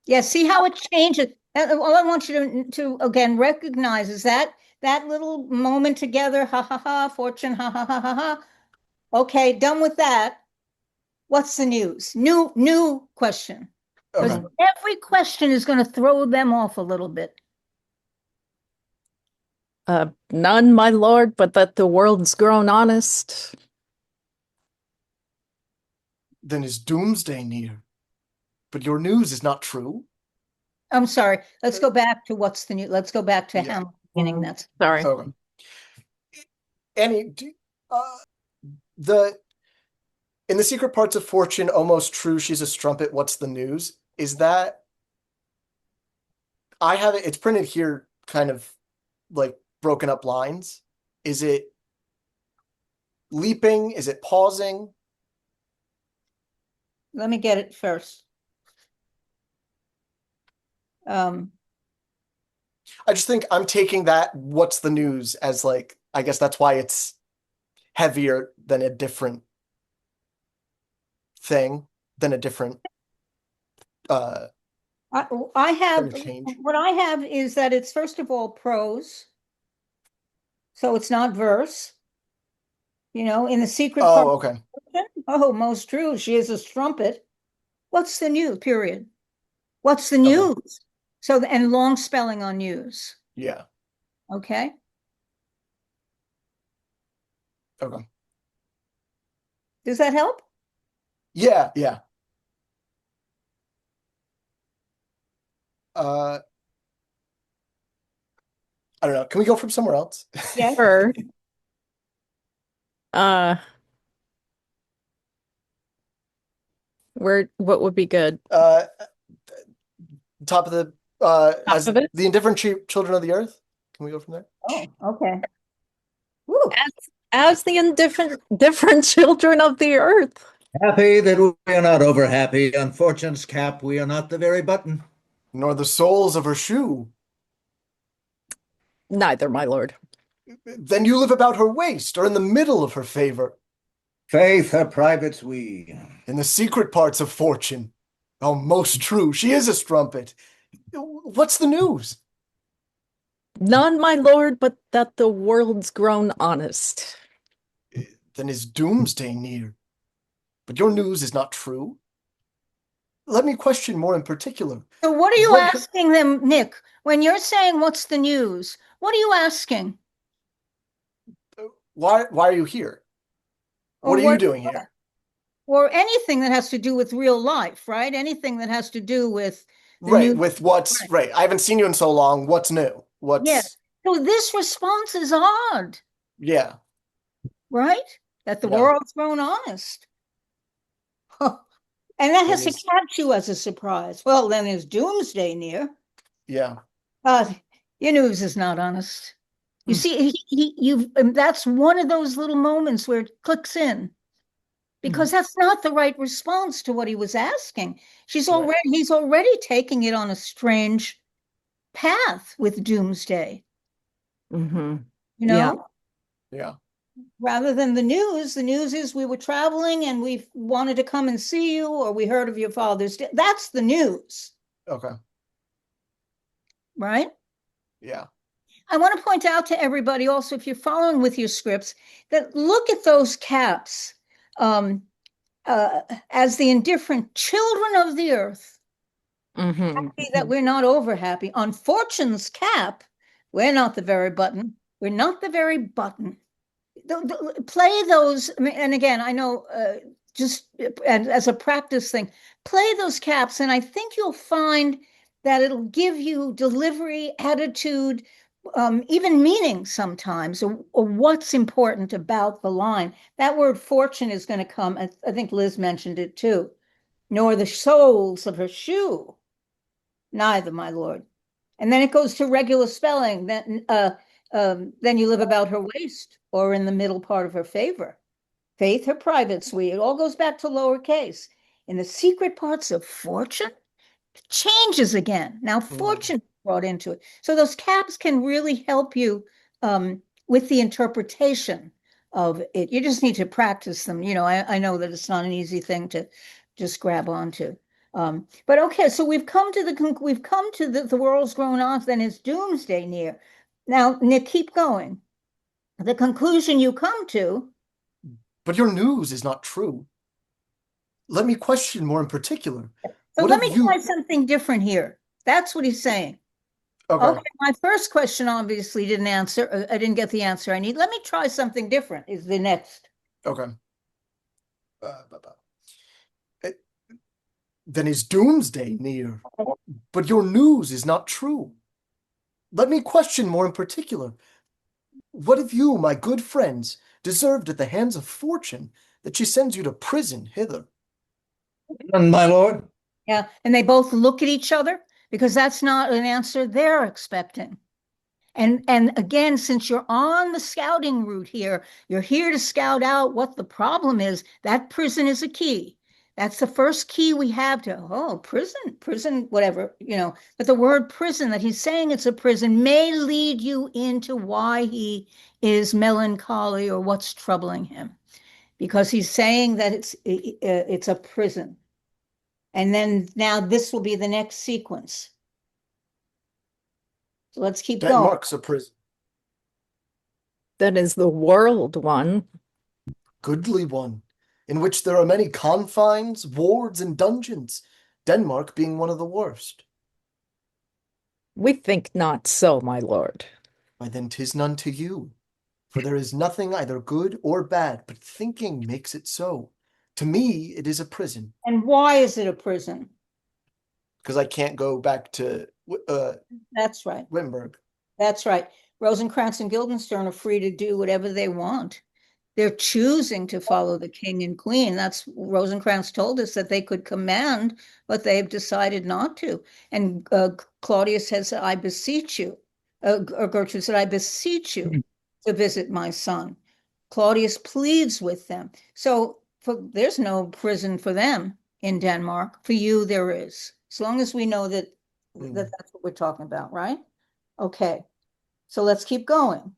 Yeah, see how it changes. All I want you to again recognize is that little moment together, ha ha ha, fortune, ha ha ha ha ha. Okay, done with that. What's the news? New question. Because Okay. every question is going to throw them off a little bit. None, my lord, but that the world's grown honest. Then is doomsday near? But your news is not true? I'm sorry. Let's go back to what's the new. Let's go back to Yeah. Hamlet beginning. That's Sorry. Okay. Annie, in the secret parts of fortune, almost true, she's a strumpet, what's the news? Is that, I have it, it's printed here kind of like broken up lines. Is it leaping? Is it pausing? let me get it first. I just think I'm taking that what's the news as like, I guess that's why it's heavier than a different thing, than a different I have change. what I have is that it's first of all prose, so it's not verse. In the secret part. Oh, okay. Oh, most true. She is a strumpet. What's the news? Period. What's the Okay. news? So, and long spelling on news. Yeah. Okay. Okay. Does that help? Yeah, yeah. I don't know. Can we go from somewhere else? Yeah. Sure. What would be good? Top of the as of it? the indifferent children of the earth. Can we go from there? Oh, okay. Woo. As the different children of the earth. Happy that we are not over happy. On fortune's cap, we are not the very button. Nor the soles of her shoe. Neither, my lord. Then you live about her waist, or in the middle of her favor. Faith, her privates we. In the secret parts of fortune. Oh, most true. She is a strumpet. What's the news? None, my lord, but that the world's grown honest. Then is doomsday near? But your news is not true? Let me question more in particular. So what are you asking them, Nick? When you're saying what's the news, what are you asking? Why are you here? What are you doing here? Or anything that has to do with real life, right? Anything that has to do with with what's right. I haven't seen you in so long. What's new? Yes. So this response is odd. Yeah. Right? That the world's grown honest. And that has to catch you as a surprise. Well, then is doomsday near. Yeah. Your news is not honest. You see, that's one of those little moments where it clicks in. Because that's not the right response to what he was asking. He's already taking it on a strange path with doomsday. Mm-hmm. Yeah. Rather than the news is we were traveling and we wanted to come and see you, or we heard of your father's death. That's the news. Okay. Right? Yeah. I want to point out to everybody also, if you're following with your scripts, that look at those caps. As the indifferent children of the earth, happy that we're not over happy. On fortune's cap, we're not the very button. We're not the very button. Play those, and again, I know just as a practice thing, play those caps, and I think you'll find that it'll give you delivery, attitude, even meaning sometimes, or what's important about the line. That word fortune is going to come. I think Liz mentioned it too. Nor the soles of her shoe. Neither, my lord. And then it goes to regular spelling. Then you live about her waist, or in the middle part of her favor. Faith, her private suite. It all goes back to lowercase. In the secret parts of fortune, changes again. Now fortune brought into it. So those caps can really help you with the interpretation of it. You just need to practice them. I know that it's not an easy thing to just grab onto. But okay, so we've come to the world's grown off, then it's doomsday near. Now, Nick, keep going. The conclusion you come to. But your news is not true. Let me question more in particular. So let me try something different here. That's what he's saying. Okay, my first question obviously didn't answer. I didn't get the answer I need. Let me try something different is the next. Okay. Then is doomsday near? But your news is not true. Let me question more in particular. What have you, my good friends, deserved at the hands of fortune, that she sends you to prison hither? My lord. Yeah, and they both look at each other because that's not an answer they're expecting. And again, since you're on the scouting route here, you're here to scout out what the problem is. That prison is a key. That's the first key we have to, oh, prison, whatever, But the word prison that he's saying it's a prison may lead you into why he is melancholy or what's troubling him. Because he's saying that it's a prison. And then now this will be the next sequence. So let's keep going. Denmark's a prison. That is the world one. Goodly one, in which there are many confines, wards, and dungeons, Denmark being one of the worst. We think not so, my lord. Why then 'tis none to you, for there is nothing either good or bad, but thinking makes it so. To me, it is a prison. And why is it a prison? Because I can't go back to That's right. Wittenberg. That's right. Rosencrantz and Guildenstern are free to do whatever they want. They're choosing to follow the king and queen. That's Rosencrantz told us that they could command, but they've decided not to. And Claudius says, I beseech you, or Gertrude said, I beseech you to visit my son. Claudius pleads with them. So there's no prison for them in Denmark. For you, there is. As long as we know that that's what we're talking about, right? Okay. So let's keep going.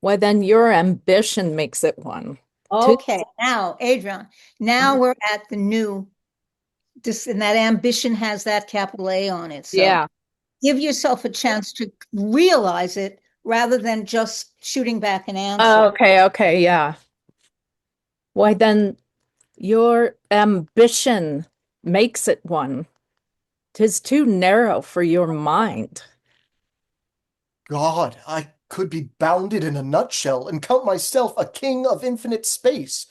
Why then your ambition makes it one. Okay, now, Adrian, now we're at the new, and that ambition has that capital A on it. So Yeah. give yourself a chance to realize it rather than just shooting back an answer. Okay, yeah. Why then your ambition makes it one. 'Tis too narrow for your mind. God, I could be bounded in a nutshell and count myself a king of infinite space,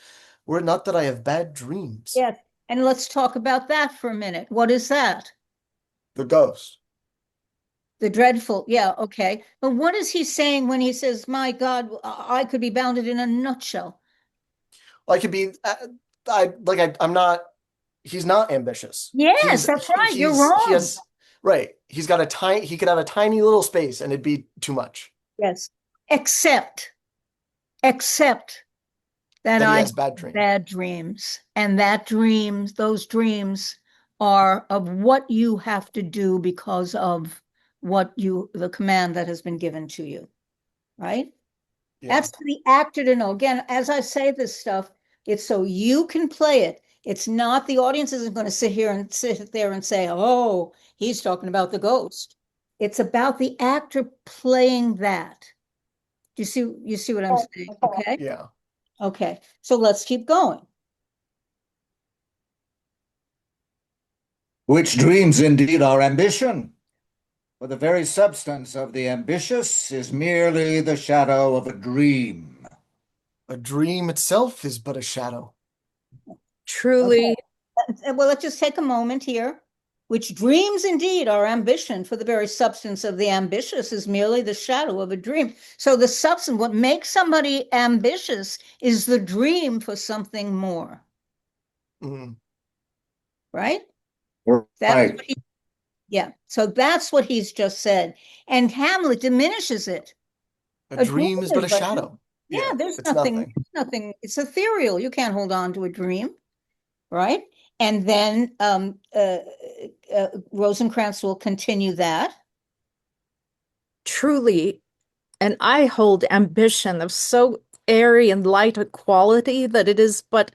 were it not that I have bad dreams. Yes, and let's talk about that for a minute. What is that? The ghost. The dreadful, yeah, okay. But what is he saying when he says, my God, I could be bounded in a nutshell? I could be, I'm not, he's not ambitious. Yes, that's right. You're wrong. Right. He could have a tiny little space and it'd be too much. Yes. Except that he I has have bad dreams. And those dreams are of what you have to do because of the command that has been given to you. Right? Yeah. That's for the actor to know. Again, as I say this stuff, it's so you can play it. It's not, the audience isn't going to sit there and say, oh, he's talking about the ghost. It's about the actor playing that. You see what I'm saying? Okay. Yeah. Okay. So let's keep going. Which dreams indeed are ambition, for the very substance of the ambitious is merely the shadow of a dream. A dream itself is but a shadow. Truly. Okay. Well, let's just take a moment here. Which dreams indeed are ambition, for the very substance of the ambitious is merely the shadow of a dream. So the substance, what makes somebody ambitious is the dream for something more. Mm-hmm. Right? Right. Yeah. So that's what he's just said. And Hamlet diminishes it. A dream is but a shadow. Yeah, there's nothing. It's ethereal. You can't hold on to a dream. Right? And then Rosencrantz will continue that. Truly, and I hold ambition of so airy and light a quality that it is but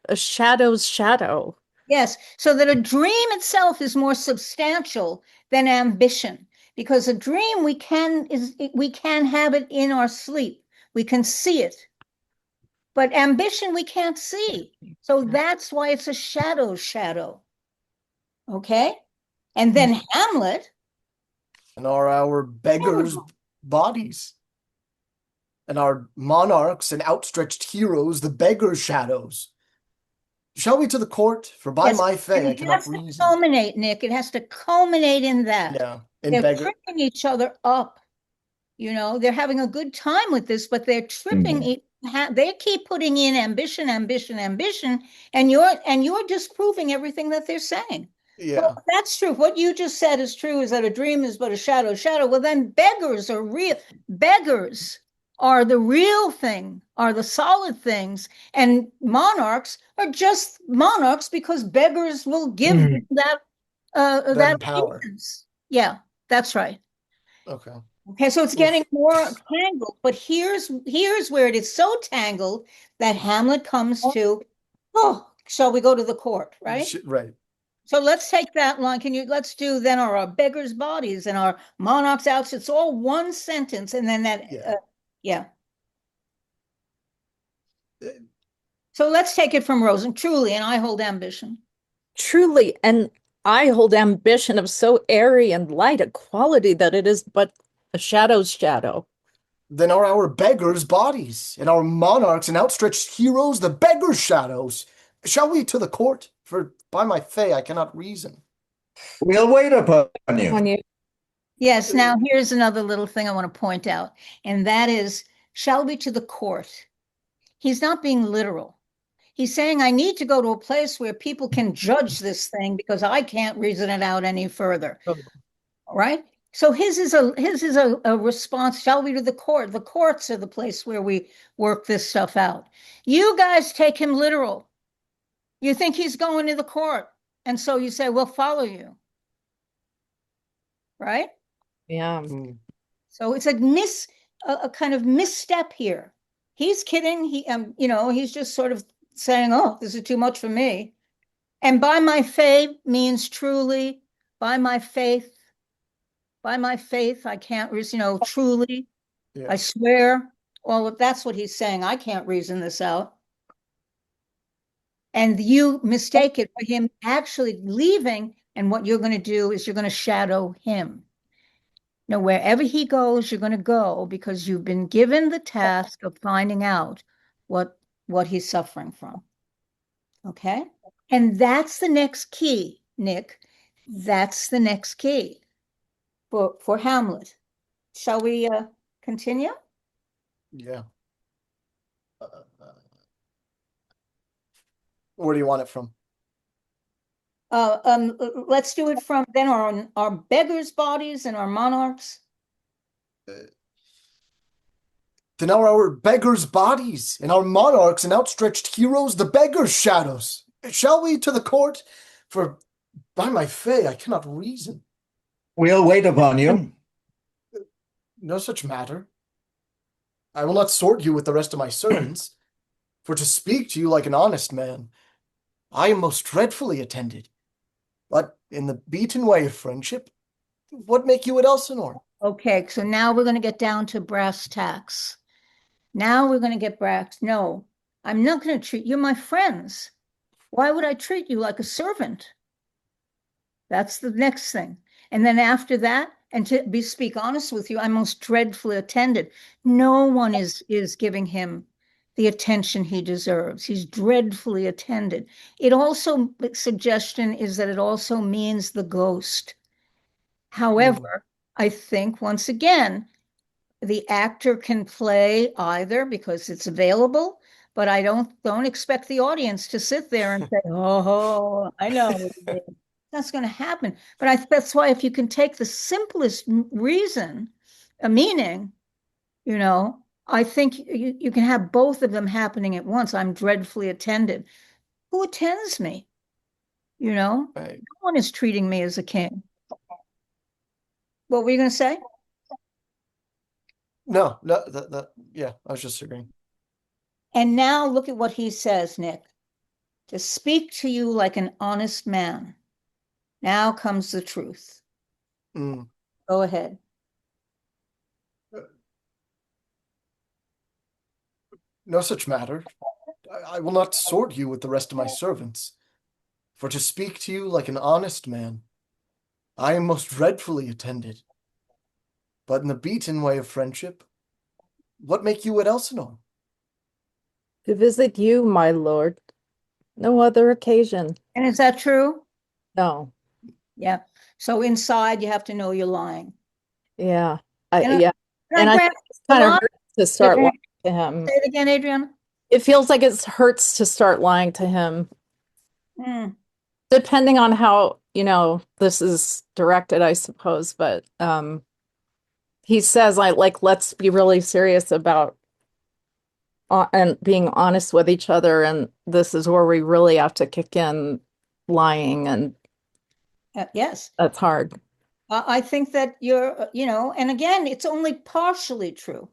a shadow's shadow. Yes, so that a dream itself is more substantial than ambition, because a dream we can have it in our sleep. We can see it. But ambition we can't see. So that's why it's a shadow. Okay? And then Hamlet. And are our beggars' bodies. And our monarchs and outstretched heroes, the beggars' shadows. Shall we to the court? For by Yes, my fay I it cannot has to reason. culminate, Nick. It has to culminate in that. Yeah, in They're beggar. tripping each other up. You know, they're having a good time with this, but they're tripping. They keep putting in ambition, ambition, ambition, and you're disproving everything that they're saying. Yeah. Well, that's true. What you just said is true, is that a dream is but a shadow. Shadow. Well, then beggars are real. Beggars are the real thing, are the solid things. And monarchs are just monarchs because beggars will give them that power. allegiance. Yeah, that's right. Okay. Okay, so it's getting more tangled, but here's where it is so tangled that Hamlet comes to, oh, shall we go to the court, right? Right. So let's take that line. Let's do then our beggars' bodies and our monarchs' outs. It's all one sentence, and then that, yeah. So let's take it from Rosen. Truly, and I hold ambition. Truly, and I hold ambition of so airy and light a quality that it is but a shadow's shadow. Then are our beggars bodies, and our monarchs and outstretched heroes the beggars' shadows. Shall we to the court? For by my fay I cannot reason. We'll wait upon you. Yes, now here's another little thing I want to point out, and that is, shall we to the court? He's not being literal. He's saying, I need to go to a place where people can judge this thing because I can't reason it out any further. All right? So his is a response. Shall we to the court? The courts are the place where we work this stuff out. You guys take him literal. You think he's going to the court. And so you say, we'll follow you. Right? Yeah. So it's a kind of misstep here. He's kidding. He's just sort of saying, oh, this is too much for me. And by my faith means truly, by my faith, I can't reason, truly, yeah. I swear, all of that's what he's saying. I can't reason this out. And you mistake it for him actually leaving, and what you're going to do is you're going to shadow him. Now, wherever he goes, you're going to go because you've been given the task of finding out what he's suffering from. Okay? And that's the next key, Nick. That's the next key for Hamlet. Shall we continue? Yeah. Where do you want it from? Let's do it from then our beggars' bodies and our monarchs. Then are our beggars' bodies and our monarchs and outstretched heroes the beggars' shadows. Shall we to the court? For by my fay I cannot reason. We'll wait upon you. No such matter. I will not sort you with the rest of my servants, for to speak to you like an honest man, I am most dreadfully attended. But in the beaten way of friendship, what make you at Elsinore? Okay, so now we're going to get down to brass tacks. Now we're going to get brass. No, I'm not going to treat you my friends. Why would I treat you like a servant? That's the next thing. And then after that, and to speak honest with you, I'm most dreadfully attended. No one is giving him the attention he deserves. He's dreadfully attended. It also, the suggestion is that it also means the ghost. However, I think once again, the actor can play either because it's available, but I don't expect the audience to sit there and say, oh, I know. That's going to happen. But that's why if you can take the simplest reason, a meaning, I think you can have both of them happening at once. I'm dreadfully attended. Who attends me? Right. No one is treating me as a king. What were you going to say? No, yeah, I was just agreeing. And now look at what he says, Nick. To speak to you like an honest man. Now comes the truth. Go ahead. No such matter. I will not sort you with the rest of my servants. For to speak to you like an honest man, I am most dreadfully attended. But in the beaten way of friendship, what make you at Elsinore? To visit you, my lord. No other occasion. And is that true? No. Yeah. So inside, you have to know you're lying. Yeah. And Yeah. And I grant think it's a kind of lot. hurts to start lying to him. Say it again, Adriana. It feels like it hurts to start lying to him. Mm. Depending on how, this is directed, I suppose, but he says like let's be really serious about and being honest with each other, and this is where we really have to kick in lying, and Yes. that's hard. I think that you're, and again, it's only partially true.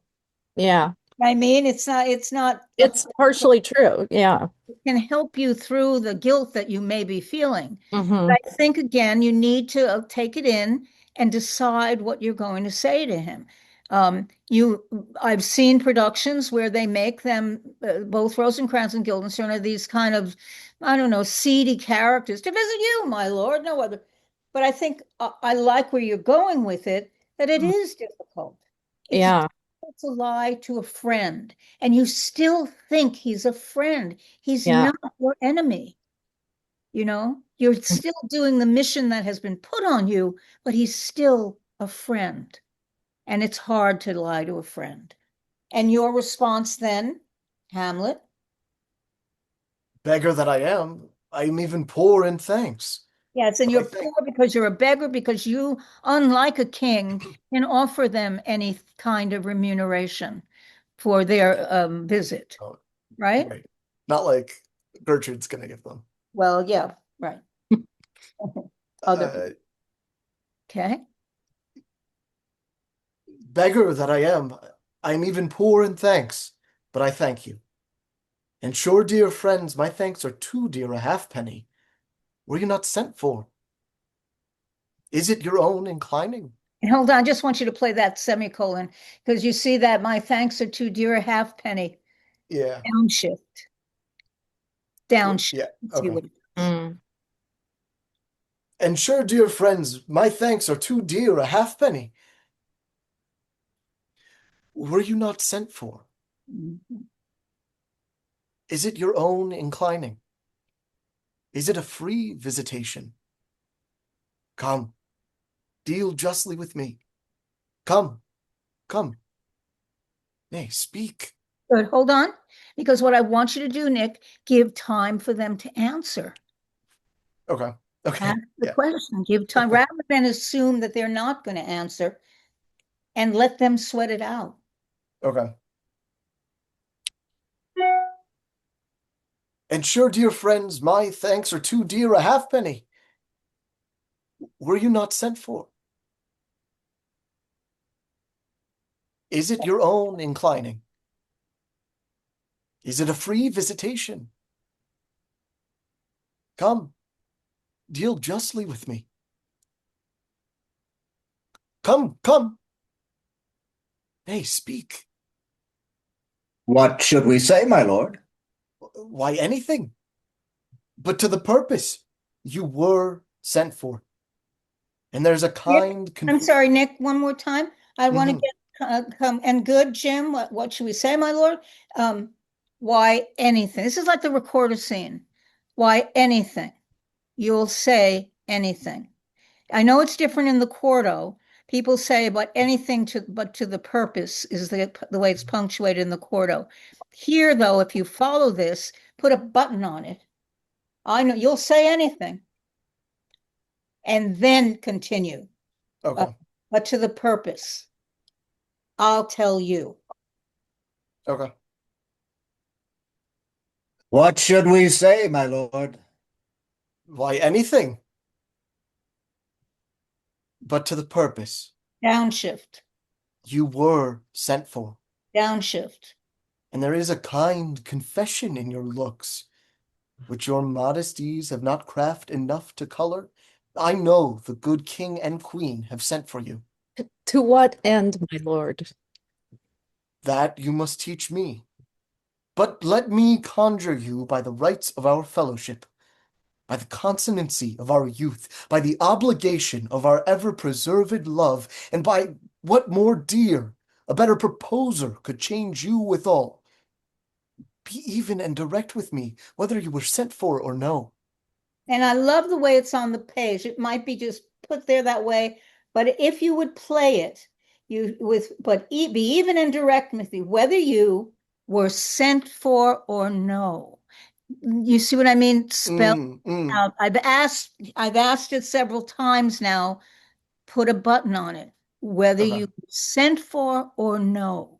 Yeah. I mean, it's not It's partially true. Yeah. It can help you through the guilt that you may be feeling. Mm-hmm. But I think, again, you need to take it in and decide what you're going to say to him. I've seen productions where they make them, both Rosencrantz and Guildenstern are these kind of, I don't know, seedy characters. To visit you, my lord, no other. But I think I like where you're going with it, that it is difficult. It's Yeah. difficult to lie to a friend, and you still think he's a friend. He's Yeah. not your enemy. You're still doing the mission that has been put on you, but he's still a friend. And it's hard to lie to a friend. And your response then, Hamlet? Beggar that I am even poor in thanks. Yes, and you're poor because you're a beggar, because you, unlike a king, can offer them any kind of remuneration for their visit, right? Right. Not like Gertrude's going to give them. Well, yeah, right. Other. Okay. Beggar that I'm even poor in thanks, but I thank you. And sure, dear friends, my thanks are too dear a halfpenny. Were you not sent for? Is it your own inclining? And hold on, I just want you to play that semicolon, because you see that my thanks are too dear a halfpenny. Yeah. Downshift. Downshift. Yeah. Okay. And sure, dear friends, my thanks are too dear a halfpenny. Were you not sent for? Mm-hmm. Is it your own inclining? Is it a free visitation? Come, deal justly with me. Come. Nay, speak. Good, hold on. Because what I want you to do, Nick, give time for them to answer. Okay. Ask the question. Give time, rather than assume that they're not going to answer, and let them sweat it out. Okay. And sure, dear friends, my thanks are too dear a halfpenny. Were you not sent for? Is it your own inclining? Is it a free visitation? Come, deal justly with me. Come. Nay, speak. What should we say, my lord? Why, anything. But to the purpose. You were sent for. And there's a kind... I'm sorry, Nick, one more time. I want to get come and good, Jim. What should we say, my lord? Why anything? This is like the recorder scene. Why anything? You'll say anything. I know it's different in the quarto. People say, but anything but to the purpose is the way it's punctuated in the quarto. Here, though, if you follow this, put a button on it. I know you'll say anything. And then continue. Okay. But to the purpose. I'll tell you. Okay. What should we say, my lord? Why, anything. But to the purpose. Downshift. You were sent for. Downshift. And there is a kind confession in your looks, which your modesties have not craft enough to color. I know the good king and queen have sent for you. To what end, my lord? That you must teach me. But let me conjure you by the rights of our fellowship, by the consonancy of our youth, by the obligation of our ever-preserved love, and by what more dear, a better proposer could change you withal. Be even and direct with me, whether you were sent for or no. And I love the way it's on the page. It might be just put there that way, but if you would play it, be even and direct with me, whether you were sent for or no. You see what I mean? Spell out. I've asked it several times now. Put a button on it, whether Okay. you were sent for or no.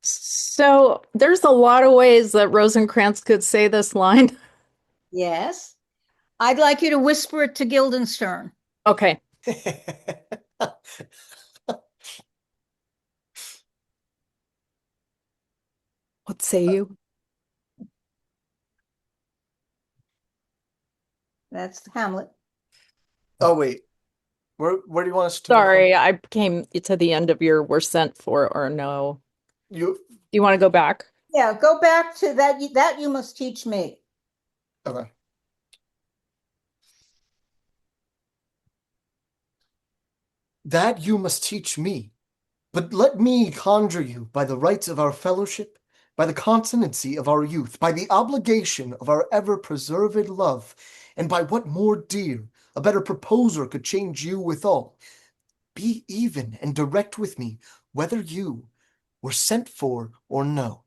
So there's a lot of ways that Rosencrantz could say this line. Yes. I'd like you to whisper it to Guildenstern. Okay. What say you? That's Hamlet. Oh, wait. Where do you want us to go Sorry, I came to the end of your "were sent for" or no. from? You You want to go back? Yeah, go back to that. That you must teach me. okay. That you must teach me. But let me conjure you by the rights of our fellowship, by the consonancy of our youth, by the obligation of our ever-preserved love, and by what more dear, a better proposer could change you withal. Be even and direct with me, whether you were sent for or no.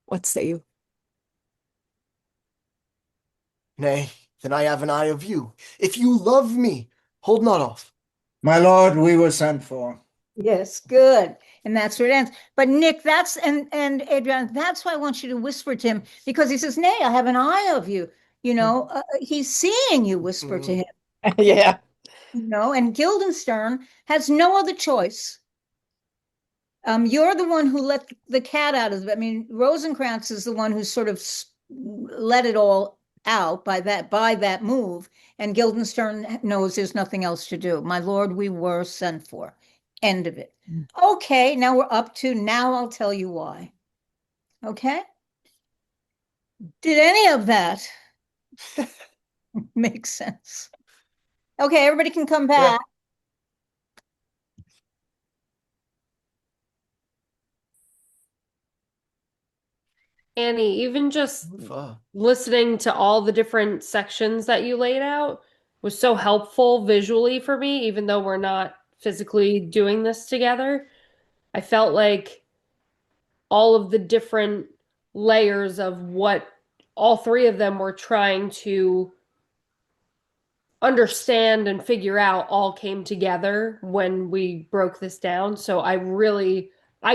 What say you? Nay, then I have an eye of you. If you love me, hold not off. My lord, we were sent for. Yes, good. And that's where it ends. But Nick, and Adrian, that's why I want you to whisper to him, because he says, nay, I have an eye of you. He's seeing you whisper to him, Yeah. and Guildenstern has no other choice. You're the one who let the cat out of it. I mean, Rosencrantz is the one who sort of let it all out by that move, and Guildenstern knows there's nothing else to do. My lord, we were sent for. End of it. Okay, now we're up to, now I'll tell you why. Okay? Did any of that make sense? Okay, everybody can come back. Annie, even just listening to all the different sections that you laid out was so helpful visually for me, even though we're not physically doing this together. I felt like all of the different layers of what all three of them were trying to understand and figure out all came together when we broke this down. So I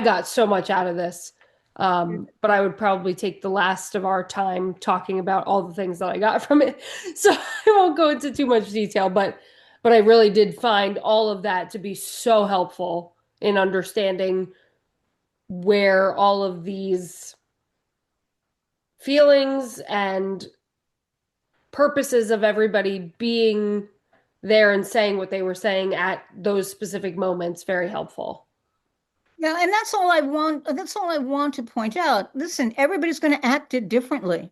got so much out of this. But I would probably take the last of our time talking about all the things that I got from it. So I won't go into too much detail, but I really did find all of that to be so helpful in understanding where all of these feelings and purposes of everybody being there and saying what they were saying at those specific moments very helpful. Yeah, and that's all I want. That's all I want to point out. Listen, everybody's going to act it differently.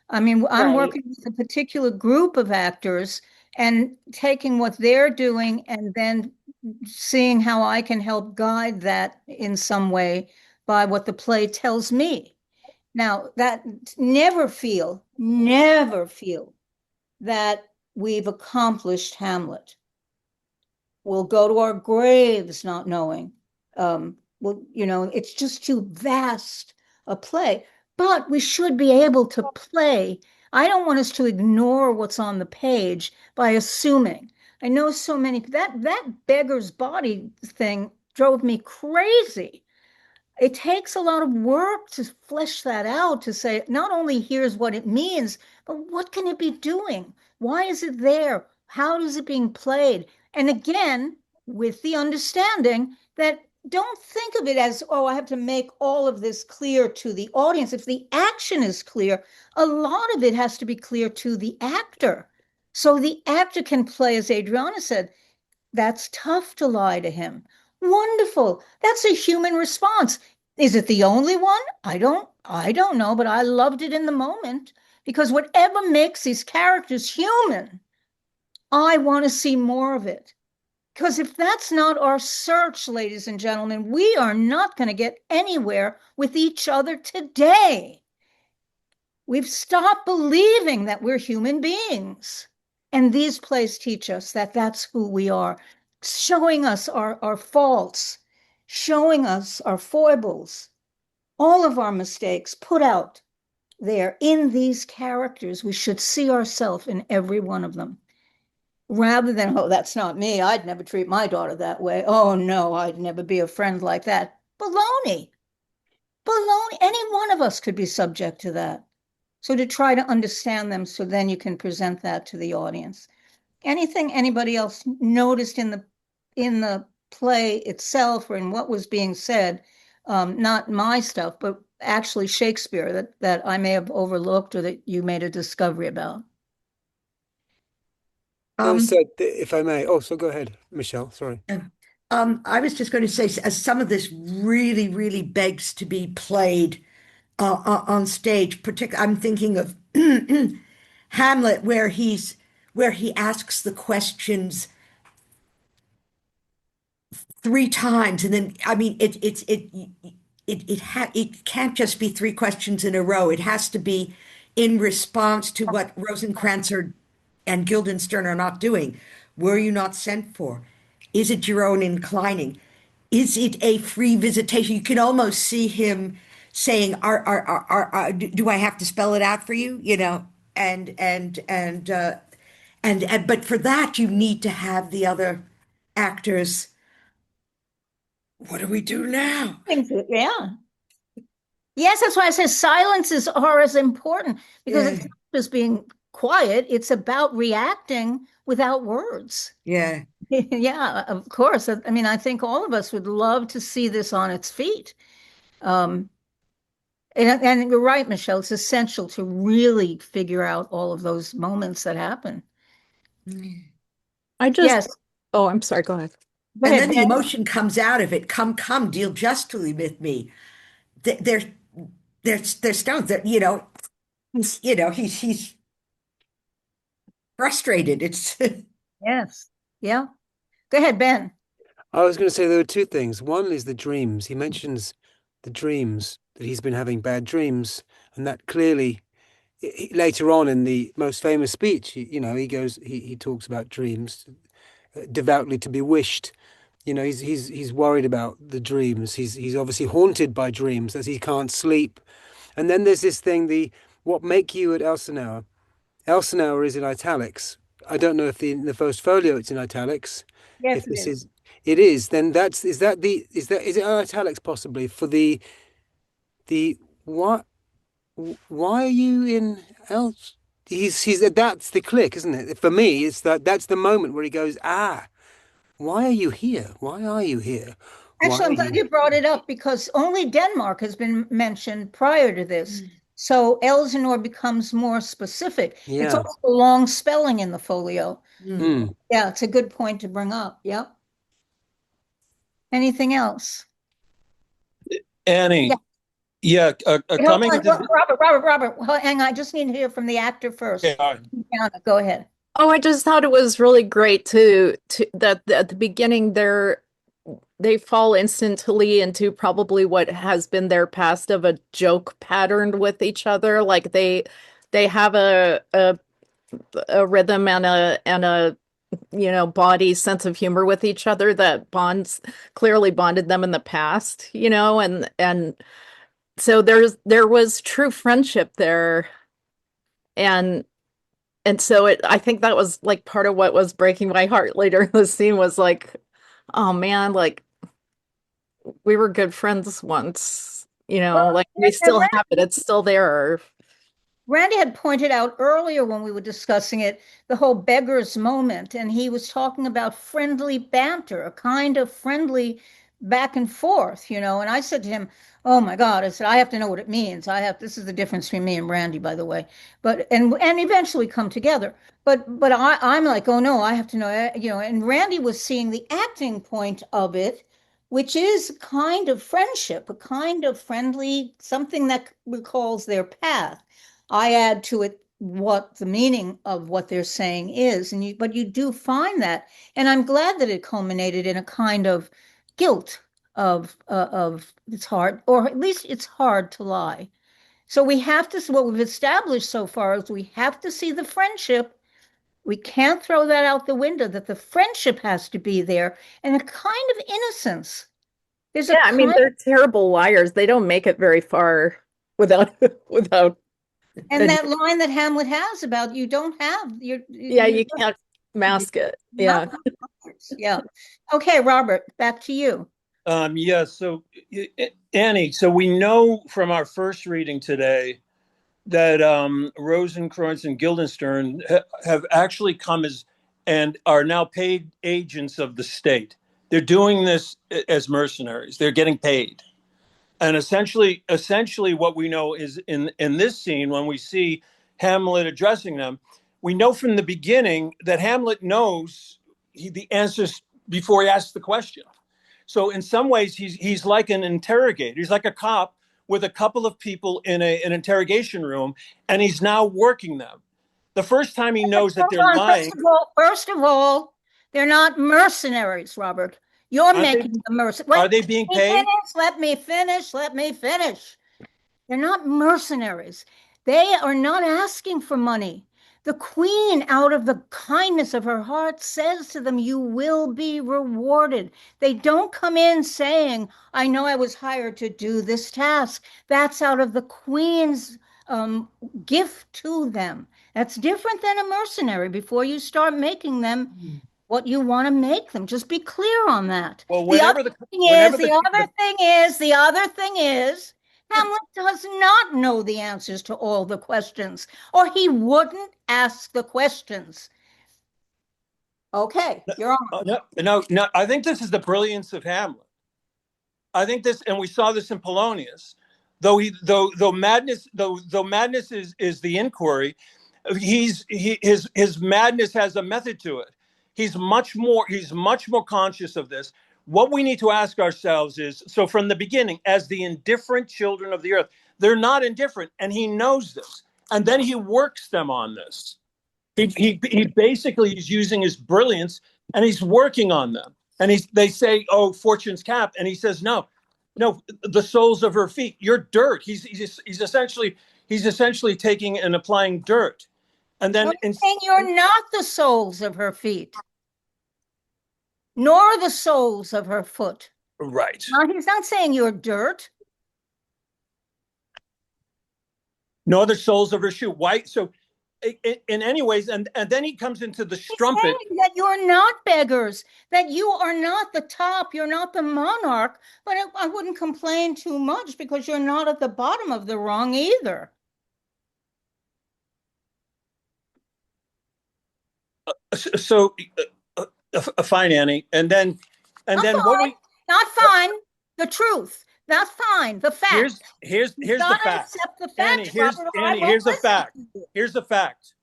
I mean, I'm working with a particular group of actors and taking what they're doing and then seeing how I can help guide that in some way by what the play tells me. Now, that never feel that we've accomplished Hamlet. We'll go to our graves not knowing. It's just too vast a play. But we should be able to play. I don't want us to ignore what's on the page by assuming. I know so many that beggar's body thing drove me crazy. It takes a lot of work to flesh that out, to say not only here's what it means, but what can it be doing? Why is it there? How is it being played? And again, with the understanding that don't think of it as, oh, I have to make all of this clear to the audience. If the action is clear, a lot of it has to be clear to the actor. So the actor can play, as Adriana said, that's tough to lie to him. Wonderful. That's a human response. Is it the only one? I don't know, but I loved it in the moment because whatever makes these characters human, I want to see more of it. Because if that's not our search, ladies and gentlemen, we are not going to get anywhere with each other today. We've stopped believing that we're human beings. And these plays teach us that that's who we are, showing us our faults, showing us our foibles, all of our mistakes put out there in these characters. We should see ourselves in every one of them. Rather than, oh, that's not me. I'd never treat my daughter that way. Oh, no, I'd never be a friend like that. Baloney. Baloney. Any one of us could be subject to that. So to try to understand them so then you can present that to the audience. Anything anybody else noticed in the play itself or in what was being said, not my stuff, but actually Shakespeare that I may have overlooked or that you made a discovery about? So, if I may, so go ahead, Michele. Sorry. I was just going to say, as some of this really, really begs to be played on stage. Particularly, I'm thinking of Hamlet, where he asks the questions three times, and then I mean, it can't just be three questions in a row. It has to be in response to what Rosencrantz and Guildenstern are not doing. Were you not sent for? Is it your own inclining? Is it a free visitation? You can almost see him saying, do I have to spell it out for you? You know, but for that, you need to have the other actors. What do we do now? Yeah. Yes, that's why I say silences are as important because Yeah. it's not just being quiet, it's about reacting without words. Yeah. Yeah, of course. I mean, I think all of us would love to see this on its feet. And you're right, Michele, it's essential to really figure out all of those moments that happen. I just, Yes, oh, I'm sorry, go ahead. go And ahead, then the Ben. emotion comes out of it. Come, deal justly with me. They're stones that, he's frustrated. It's Yes. Yeah. Go ahead, Ben. I was going to say there were two things. One is the dreams. He mentions the dreams, that he's been having bad dreams, and that clearly later on in the most famous speech, he talks about dreams, devoutly to be wished. He's worried about the dreams. He's obviously haunted by dreams as he can't sleep. And then there's this thing, the what make you at Elsinore. Elsinore is in italics. I don't know if in the first folio it's in italics. Yes, If it this is. is, it is. Then is it italics possibly for the what? Why are you in else? He's that's the click, isn't it? For me, it's that's the moment where he goes, why are you here? Why are you here? Why Actually, are I'm glad you? you brought it up because only Denmark has been mentioned prior to this. So Elsinore becomes more specific. It's Yeah. also long spelling in the folio. Mm. Yeah, it's a good point to bring up. Yep. Anything else? Annie, Yeah. Hold coming on, to Robert. Hang on. I just need to hear from the actor first. Yeah, go ahead. Oh, I just thought it was really great to that at the beginning they fall instantly into probably what has been their past of a joke pattern with each other. Like they have a rhythm and a body sense of humor with each other that clearly bonded them in the past, and so there was true friendship there, and so I think that was like part of what was breaking my heart later in the scene was like, oh man, like we were good friends once, Well, like we and still have it. It's still there. Randy had pointed out earlier when we were discussing it, the whole beggar's moment, and he was talking about friendly banter, a kind of friendly back and forth, and I said to him, "Oh my God," I said, "I have to know what it means. This is the difference between me and Randy, by the way, but and eventually come together. But I'm like, oh no, I have to know, and Randy was seeing the acting point of it, which is a kind of friendship, a kind of friendly, something that recalls their path. I add to it what the meaning of what they're saying is. But you do find that, and I'm glad that it culminated in a kind of guilt of it's hard, or at least it's hard to lie. So we have to, what we've established so far is we have to see the friendship. We can't throw that out the window, that the friendship has to be there, and a kind of innocence. There's Yeah, I mean, they're terrible liars. They don't make it very far without without. And that line that Hamlet has about you don't have Yeah, you can't mask it. Yeah. Yeah. Okay, Robert, back to you. Yeah, so Annie, so we know from our first reading today that Rosencrantz and Guildenstern have actually come as and are now paid agents of the state. They're doing this as mercenaries. They're getting paid. And essentially what we know is in this scene, when we see Hamlet addressing them, we know from the beginning that Hamlet knows the answers before he asks the question. So in some ways, he's like an interrogator. He's like a cop with a couple of people in an interrogation room, and he's now working them. The first time he knows that they're lying. First of all, they're not mercenaries, Robert. You're making them mercenaries. Are they being paid? Let me finish. They're not mercenaries. They are not asking for money. The queen, out of the kindness of her heart, says to them, you will be rewarded. They don't come in saying, I know I was hired to do this task. That's out of the queen's gift to them. That's different than a mercenary. Before you start making them what you want to make them, just be clear on that. Well, the other thing is, Hamlet does not know the answers to all the questions, or he wouldn't ask the questions. Okay, you're on. No, I think this is the brilliance of Hamlet. I think this, and we saw this in Polonius. Though madness is the inquiry, his madness has a method to it. He's much more conscious of this. What we need to ask ourselves is, so from the beginning, as the indifferent children of the earth, they're not indifferent, and he knows this. And then he works them on this. He basically is using his brilliance, and he's working on them. And they say, oh, fortune's cap. And he says, no, the soles of her feet. You're dirt. He's essentially taking and applying dirt. And then you're not the soles of her feet, nor the soles of her foot. Right. He's not saying you're dirt. Nor the soles of her shoe. Why? So in any ways, and then he comes into the strumpet. That you're not beggars, that you are not the top, you're not the monarch, but I wouldn't complain too much because you're not at the bottom of the rung either. So fine, Annie. And then not fine. The truth. That's fine. The fact. Here's the fact. Accept the fact. Annie, here's the fact. Here's the fact.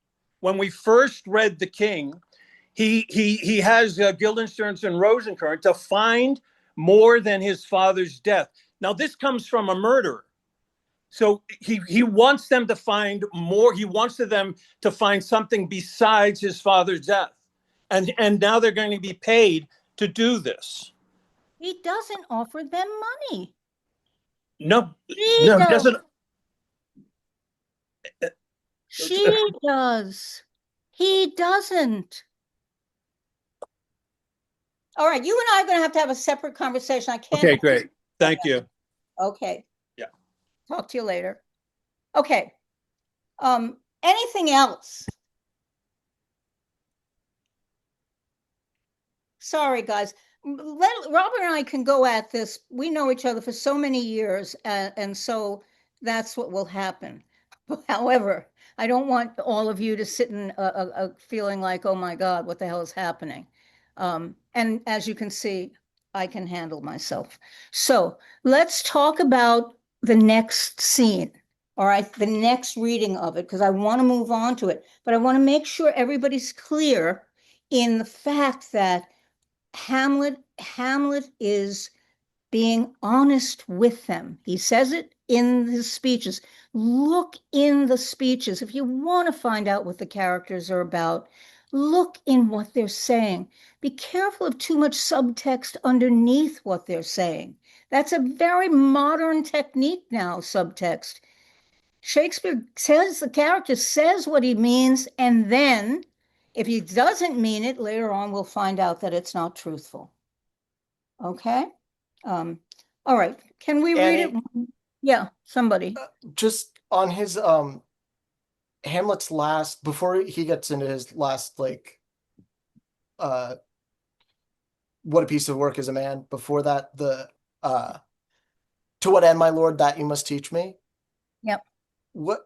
When we first read The King, he has Guildenstern and Rosencrantz to find more than his father's death. Now this comes from a murderer, so he wants them to find more. He wants them to find something besides his father's death, and now they're going to be paid to do this. He doesn't offer them money. No, he doesn't. She does. He doesn't. All right, you and I are going to have a separate conversation. I can't. Okay, great. Thank you. Okay. Yeah. Talk to you later. Okay. Anything else? Sorry, guys. Robert and I can go at this. We know each other for so many years, and so that's what will happen. However, I don't want all of you to sit in a feeling like, oh my God, what the hell is happening? And as you can see, I can handle myself. So let's talk about the next scene. All right, the next reading of it, because I want to move on to it, but I want to make sure everybody's clear in the fact that Hamlet is being honest with them. He says it in his speeches. Look in the speeches. If you want to find out what the characters are about, look in what they're saying. Be careful of too much subtext underneath what they're saying. That's a very modern technique now, subtext. Shakespeare says, the character says what he means, and then if he doesn't mean it, later on we'll find out that it's not truthful. Okay? All right. Can we read it? Yeah, somebody. Just on his Hamlet's last, before he gets into his last, like, what a piece of work is a man, before that, the to what end, my lord, that you must teach me. Yep. What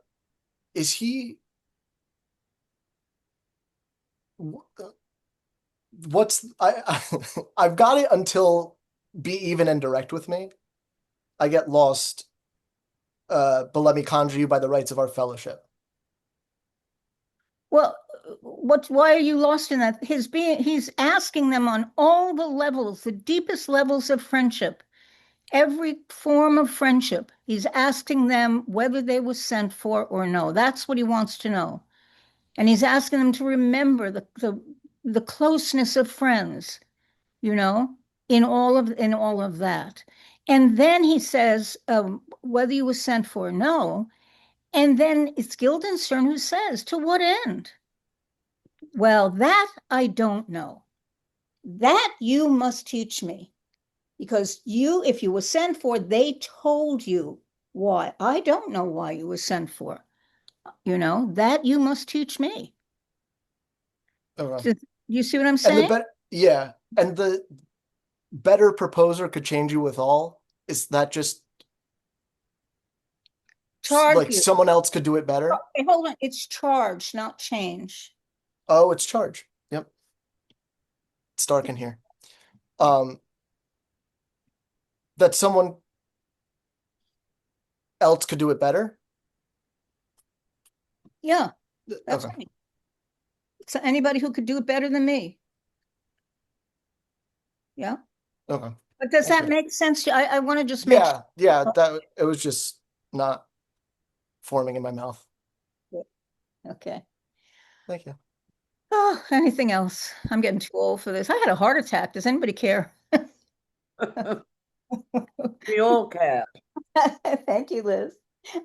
is he? What's I've got it until be even and direct with me. I get lost. But let me conjure you by the rights of our fellowship. Well, why are you lost in that? He's asking them on all the levels, the deepest levels of friendship, every form of friendship. He's asking them whether they were sent for or no. That's what he wants to know. And he's asking them to remember the closeness of friends, you know, in all of that. And then he says, whether you were sent for or no. And then it's Guildenstern who says, to what end? Well, that I don't know. That you must teach me. Because if you were sent for, they told you why. I don't know why you were sent for. You know, that you must teach me. Do you see what I'm saying? And the better proposer could change you withal. Is that just charge like you. Someone else could do it better? Okay, hold on. It's charge, not change. Oh, it's charge. Yep. It's dark in here. That someone else could do it better? Yeah, that's right. So anybody who could do it better than me. Yeah. Okay. But does that make sense to you? I want to just make sure. That it was just not forming in my mouth. Okay. Thank you. Oh, anything else? I'm getting too old for this. I had a heart attack. Does anybody care? We all care. Thank you, Liz.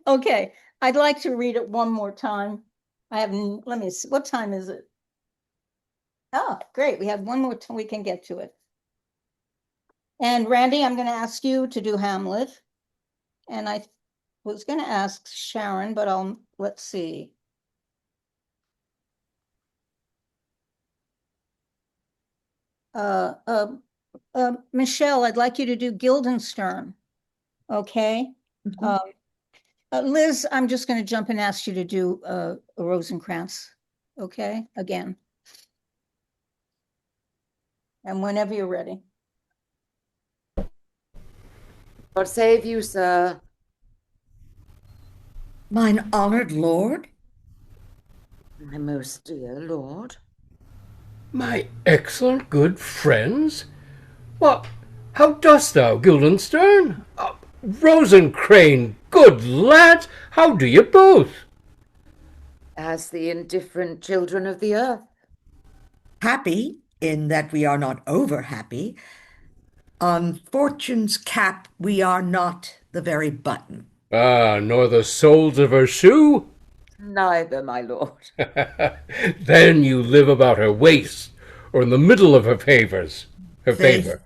Okay, I'd like to read it one more time. Let me see. What time is it? Oh, great. We have one more time. We can get to it. And Randy, I'm going to ask you to do Hamlet. And I was going to ask Sharon, but let's see. Michele, I'd like you to do Guildenstern. Okay. Liz, I'm just going to jump and ask you to do a Rosencrantz. Okay, again. And whenever you're ready. God save you, sir. Mine honored lord? My most dear lord. My excellent good friends? What, how dost thou, Guildenstern? Rosencrantz, good lads, how do you both? As the indifferent children of the earth. Happy in that we are not over happy. On fortune's cap we are not the very button. Ah, nor the soles of her shoe? Neither, my lord. Then you live about her waist, or in the middle of her favors. Favor.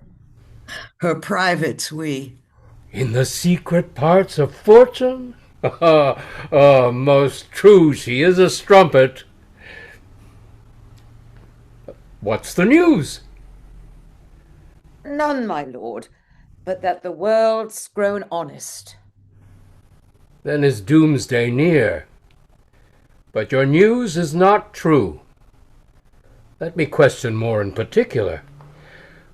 Her privates we. In the secret parts of fortune? Most true she is a strumpet. What's the news? None, my lord, but that the world's grown honest. Then is doomsday near. But your news is not true. Let me question more in particular.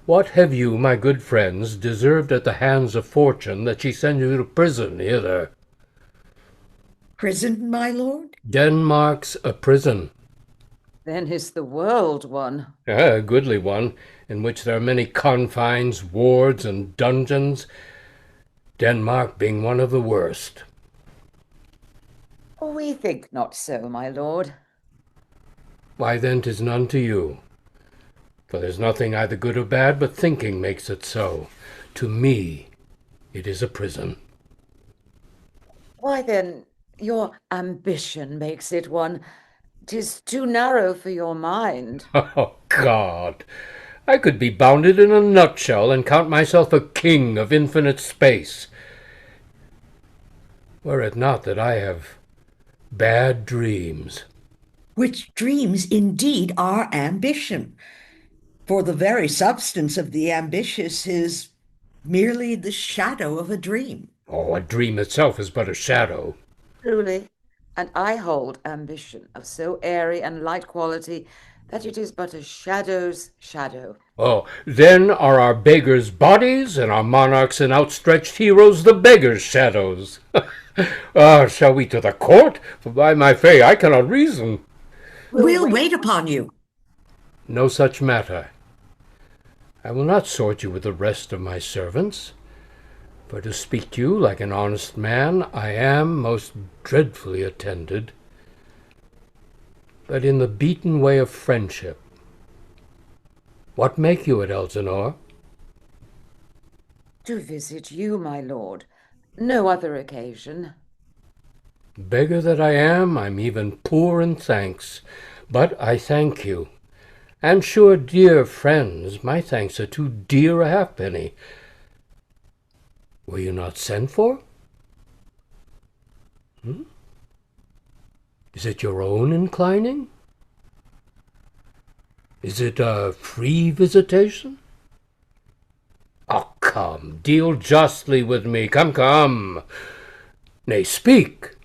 What have you, my good friends, deserved at the hands of fortune that she sends you to prison hither? Prison, my lord? Denmark's a prison. Then is the world one. A goodly one, in which there are many confines, wards, and dungeons. Denmark being one of the worst. We think not so, my lord. Why then 'tis none to you. For there's nothing either good or bad, but thinking makes it so. To me, it is a prison. Why then, your ambition makes it one. 'Tis too narrow for your mind. Oh, God! I could be bounded in a nutshell and count myself a king of infinite space. Were it not that I have bad dreams. Which dreams indeed are ambition. For the very substance of the ambitious is merely the shadow of a dream. Oh, a dream itself is but a shadow. Truly, and I hold ambition of so airy and light quality that it is but a shadow's shadow. Oh, then are our beggars' bodies, and our monarchs and outstretched heroes the beggars' shadows. Shall we to the court? For by my fay I cannot reason. We'll wait upon you. No such matter. I will not sort you with the rest of my servants. For to speak to you like an honest man, I am most dreadfully attended. But in the beaten way of friendship. What make you at Elsinore? To visit you, my lord. No other occasion. Beggar that I am, I'm even poor in thanks. But I thank you. And sure, dear friends, my thanks are too dear a halfpenny. Were you not sent for? Is it your own inclining? Is it a free visitation? Oh, come, deal justly with me. Come, come. Nay, speak.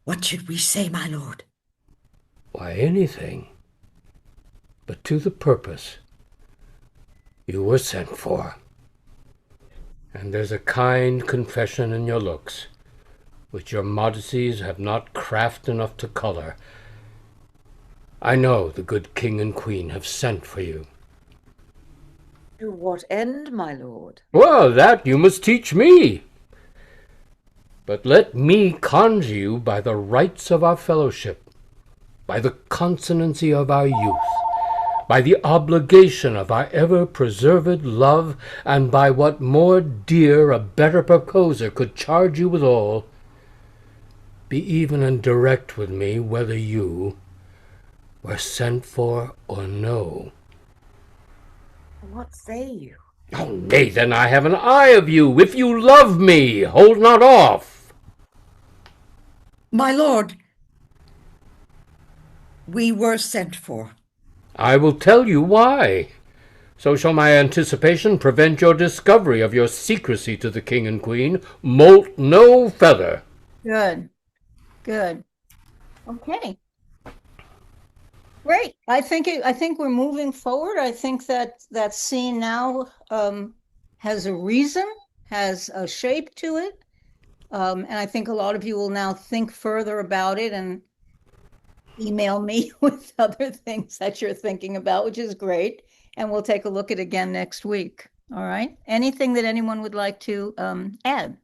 What should we say, my lord? Why, anything. But to the purpose. You were sent for. And there's a kind confession in your looks, which your modesties have not craft enough to color. I know the good king and queen have sent for you. To what end, my lord? Well, that you must teach me. But let me conjure you by the rights of our fellowship, by the consonancy of our youth, by the obligation of our ever-preserved love, and by what more dear a better proposer could charge you withal, be even and direct with me whether you were sent for or no. What say you? Oh, nay, then I have an eye of you. If you love me, hold not off. My lord, we were sent for. I will tell you why. So shall my anticipation prevent your discovery of your secrecy to the king and queen. Moult no feather. Good. Good. Okay. Great. I think we're moving forward. I think that scene now has a reason, has a shape to it. And I think a lot of you will now think further about it and email me with other things that you're thinking about, which is great. And we'll take a look at it again next week. All right. Anything that anyone would like to add?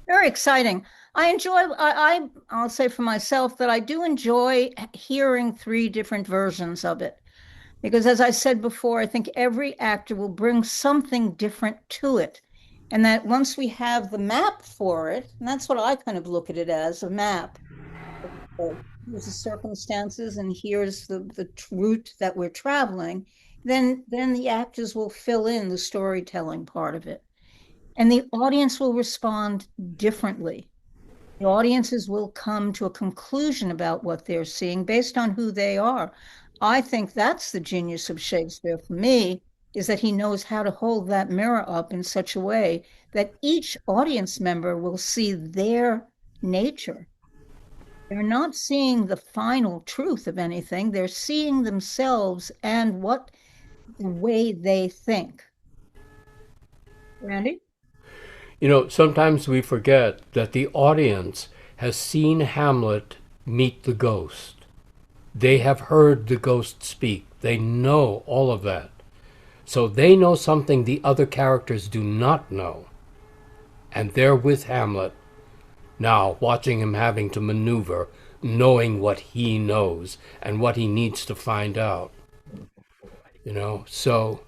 Very exciting. I'll say for myself that I do enjoy hearing 3 different versions of it. Because as I said before, I think every actor will bring something different to it. And that once we have the map for it, and that's what I kind of look at it as, a map. Here's the circumstances and here's the route that we're traveling, then the actors will fill in the storytelling part of it. And the audience will respond differently. The audiences will come to a conclusion about what they're seeing based on who they are. I think that's the genius of Shakespeare for me, is that he knows how to hold that mirror up in such a way that each audience member will see their nature. They're not seeing the final truth of anything. They're seeing themselves and the way they think. Randy? You know, sometimes we forget that the audience has seen Hamlet meet the ghost. They have heard the ghost speak. They know all of that. So they know something the other characters do not know. And they're with Hamlet now, watching him having to maneuver, knowing what he knows and what he needs to find out. So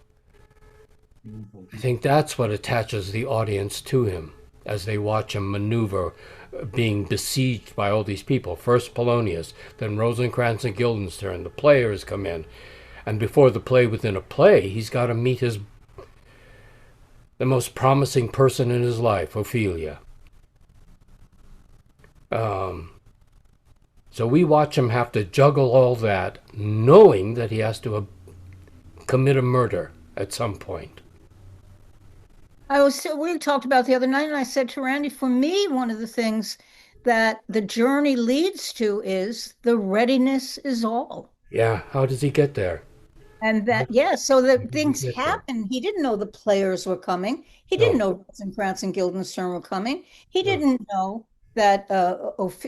I think that's what attaches the audience to him as they watch him maneuver, being besieged by all these people. First Polonius, then Rosencrantz and Guildenstern. The players come in. And before the play within a play, he's got to meet the most promising person in his life, Ophelia. So we watch him have to juggle all that, knowing that he has to commit a murder at some point. We talked about the other night, and I said to Randy, for me, one of the things that the journey leads to is the readiness is all. Yeah, how does he get there? And so that things happen. He didn't know the players were coming. He didn't know Rosencrantz and Guildenstern were coming. He didn't know that,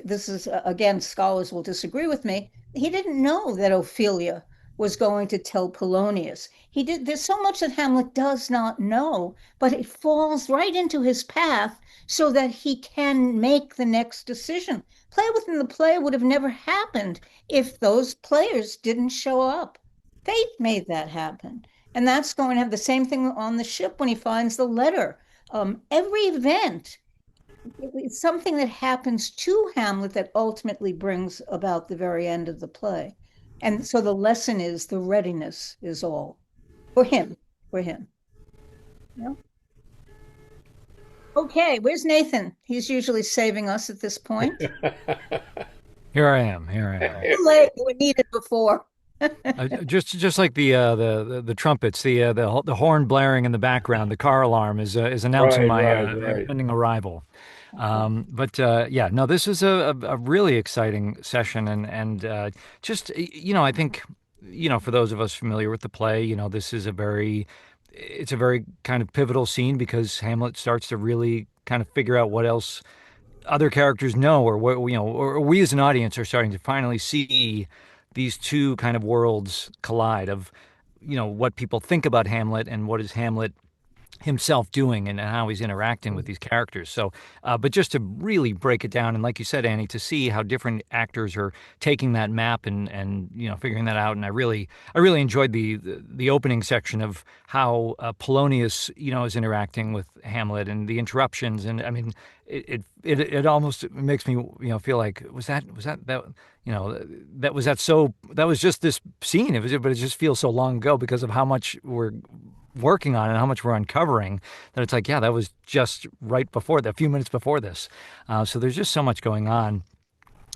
this is, again, scholars will disagree with me. He didn't know that Ophelia was going to tell Polonius. There's so much that Hamlet does not know, but it falls right into his path so that he can make the next decision. Play within the play would have never happened if those players didn't show up. Fate made that happen. And that's going to have the same thing on the ship when he finds the letter. Every event is something that happens to Hamlet that ultimately brings about the very end of the play. And so the lesson is the readiness is all for him. Yeah. Okay, where's Nathan? He's usually saving us at this point. Here I am. Too late. We needed before. Just like the trumpets, the horn blaring in the background, the car alarm is announcing my pending arrival. This is a really exciting session, and just I think for those of us familiar with the play, this is it's a very kind of pivotal scene because Hamlet starts to really kind of figure out what else other characters know, or what or we as an audience are starting to finally see these two kind of worlds collide of, what people think about Hamlet and what is Hamlet himself doing and how he's interacting with these characters. So, but just to really break it down, and like you said, Annie, to see how different actors are taking that map and figuring that out. And I really enjoyed the opening section of how Polonius, is interacting with Hamlet and the interruptions. And I mean, it almost makes me feel like that was just this scene. But it just feels so long ago because of how much we're working on and how much we're uncovering, that it's like, that was just right before a few minutes before this. So there's just so much going on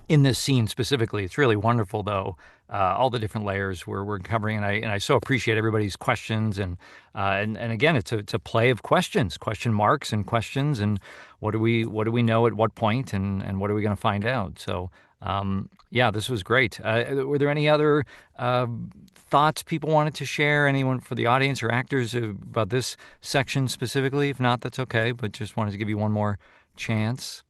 in this scene specifically. It's really wonderful, though, all the different layers we're covering, and I so appreciate everybody's questions, and again, it's a play of questions, question marks, and questions, and what do we know at what point, and what are we going to find out? So this was great. Were there any other thoughts people wanted to share? Anyone for the audience or actors about this section specifically? If not, that's okay, but just wanted to give you one more chance.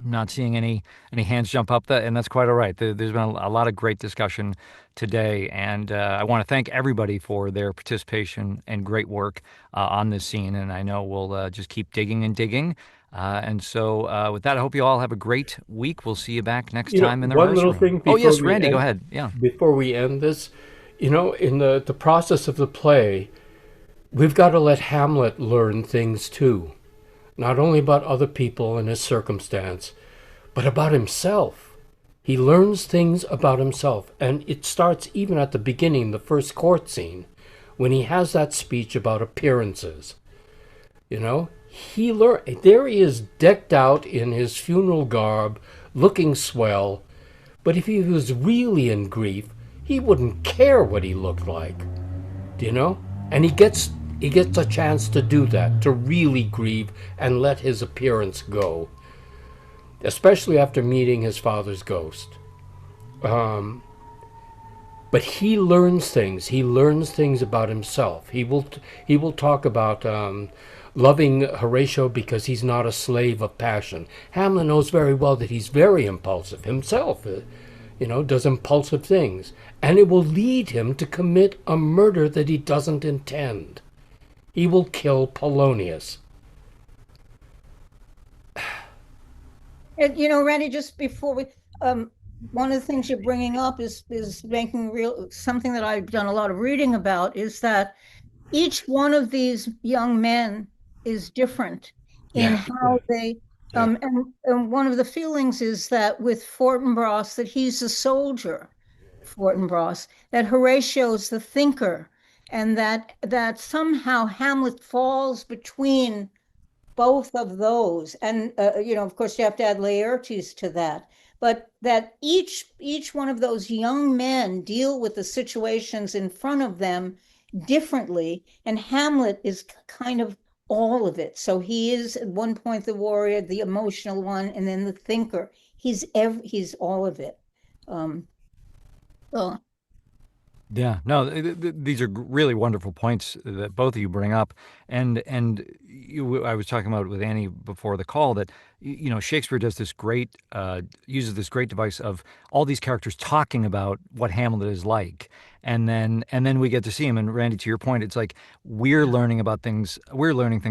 I'm not seeing any hands jump up, and that's quite all right. There's been a lot of great discussion today, and I want to thank everybody for their participation and great work on this scene, and I know we'll just keep digging and digging. And so with that, I hope you all have a great week. We'll see you back next time in the one rehearsal little thing room. before Yes, we Randy, end, go ahead. Yeah. Before we end this, in the process of the play, we've got to let Hamlet learn things too. Not only about other people and his circumstance, but about himself. He learns things about himself. And it starts even at the beginning, the first court scene, when he has that speech about appearances. There he is decked out in his funeral garb, looking swell. But if he was really in grief, he wouldn't care what he looked like. And he gets a chance to do that, to really grieve and let his appearance go, especially after meeting his father's ghost. But he learns things. He learns things about himself. He will talk about loving Horatio because he's not a slave of passion. Hamlet knows very well that he's very impulsive himself. does impulsive things. And it will lead him to commit a murder that he doesn't intend. He will kill Polonius. And, Randy, just before one of the things you're bringing up is making real something that I've done a lot of reading about is that each one of these young men is different in how they and one of the feelings is that with Fortinbras that he's a soldier, Fortinbras, that Horatio's the thinker, and that somehow Hamlet falls between both of those. And of course you have to add Laertes to that, but that each one of those young men deal with the situations in front of them differently, and Hamlet is kind of all of it. So he is at one point the warrior, the emotional one, and then the thinker. He's all of it. Well, Yeah, no, these are really wonderful points that both of you bring up, and I was talking about with Annie before the call that Shakespeare does this great uses this great device of all these characters talking about what Hamlet is like, and then we get to see him. And Randy, to your point, it's like we're learning things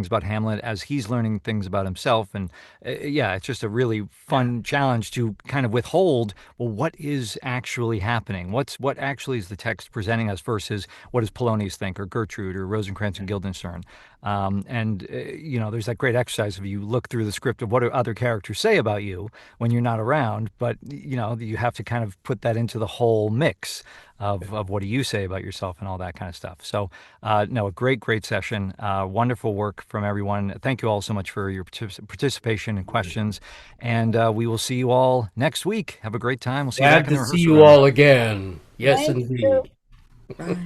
about Hamlet as he's learning things about himself, and yeah, it's just a really fun challenge to kind of withhold. Well, what is actually happening? What actually is the text presenting us versus what does Polonius think, or Gertrude, or Rosencrantz and Guildenstern? There's that great exercise of you look through the script of what do other characters say about you when you're not around, but you have to kind of put that into the whole mix of what do you say about yourself and all that kind of stuff. So, no, a great session. Wonderful work from everyone. Thank you all so much for your participation and questions. And we will see you all next week. Have a great time. We'll see you back in the rehearsal room. Glad to see you all again. Yes, indeed. Bye.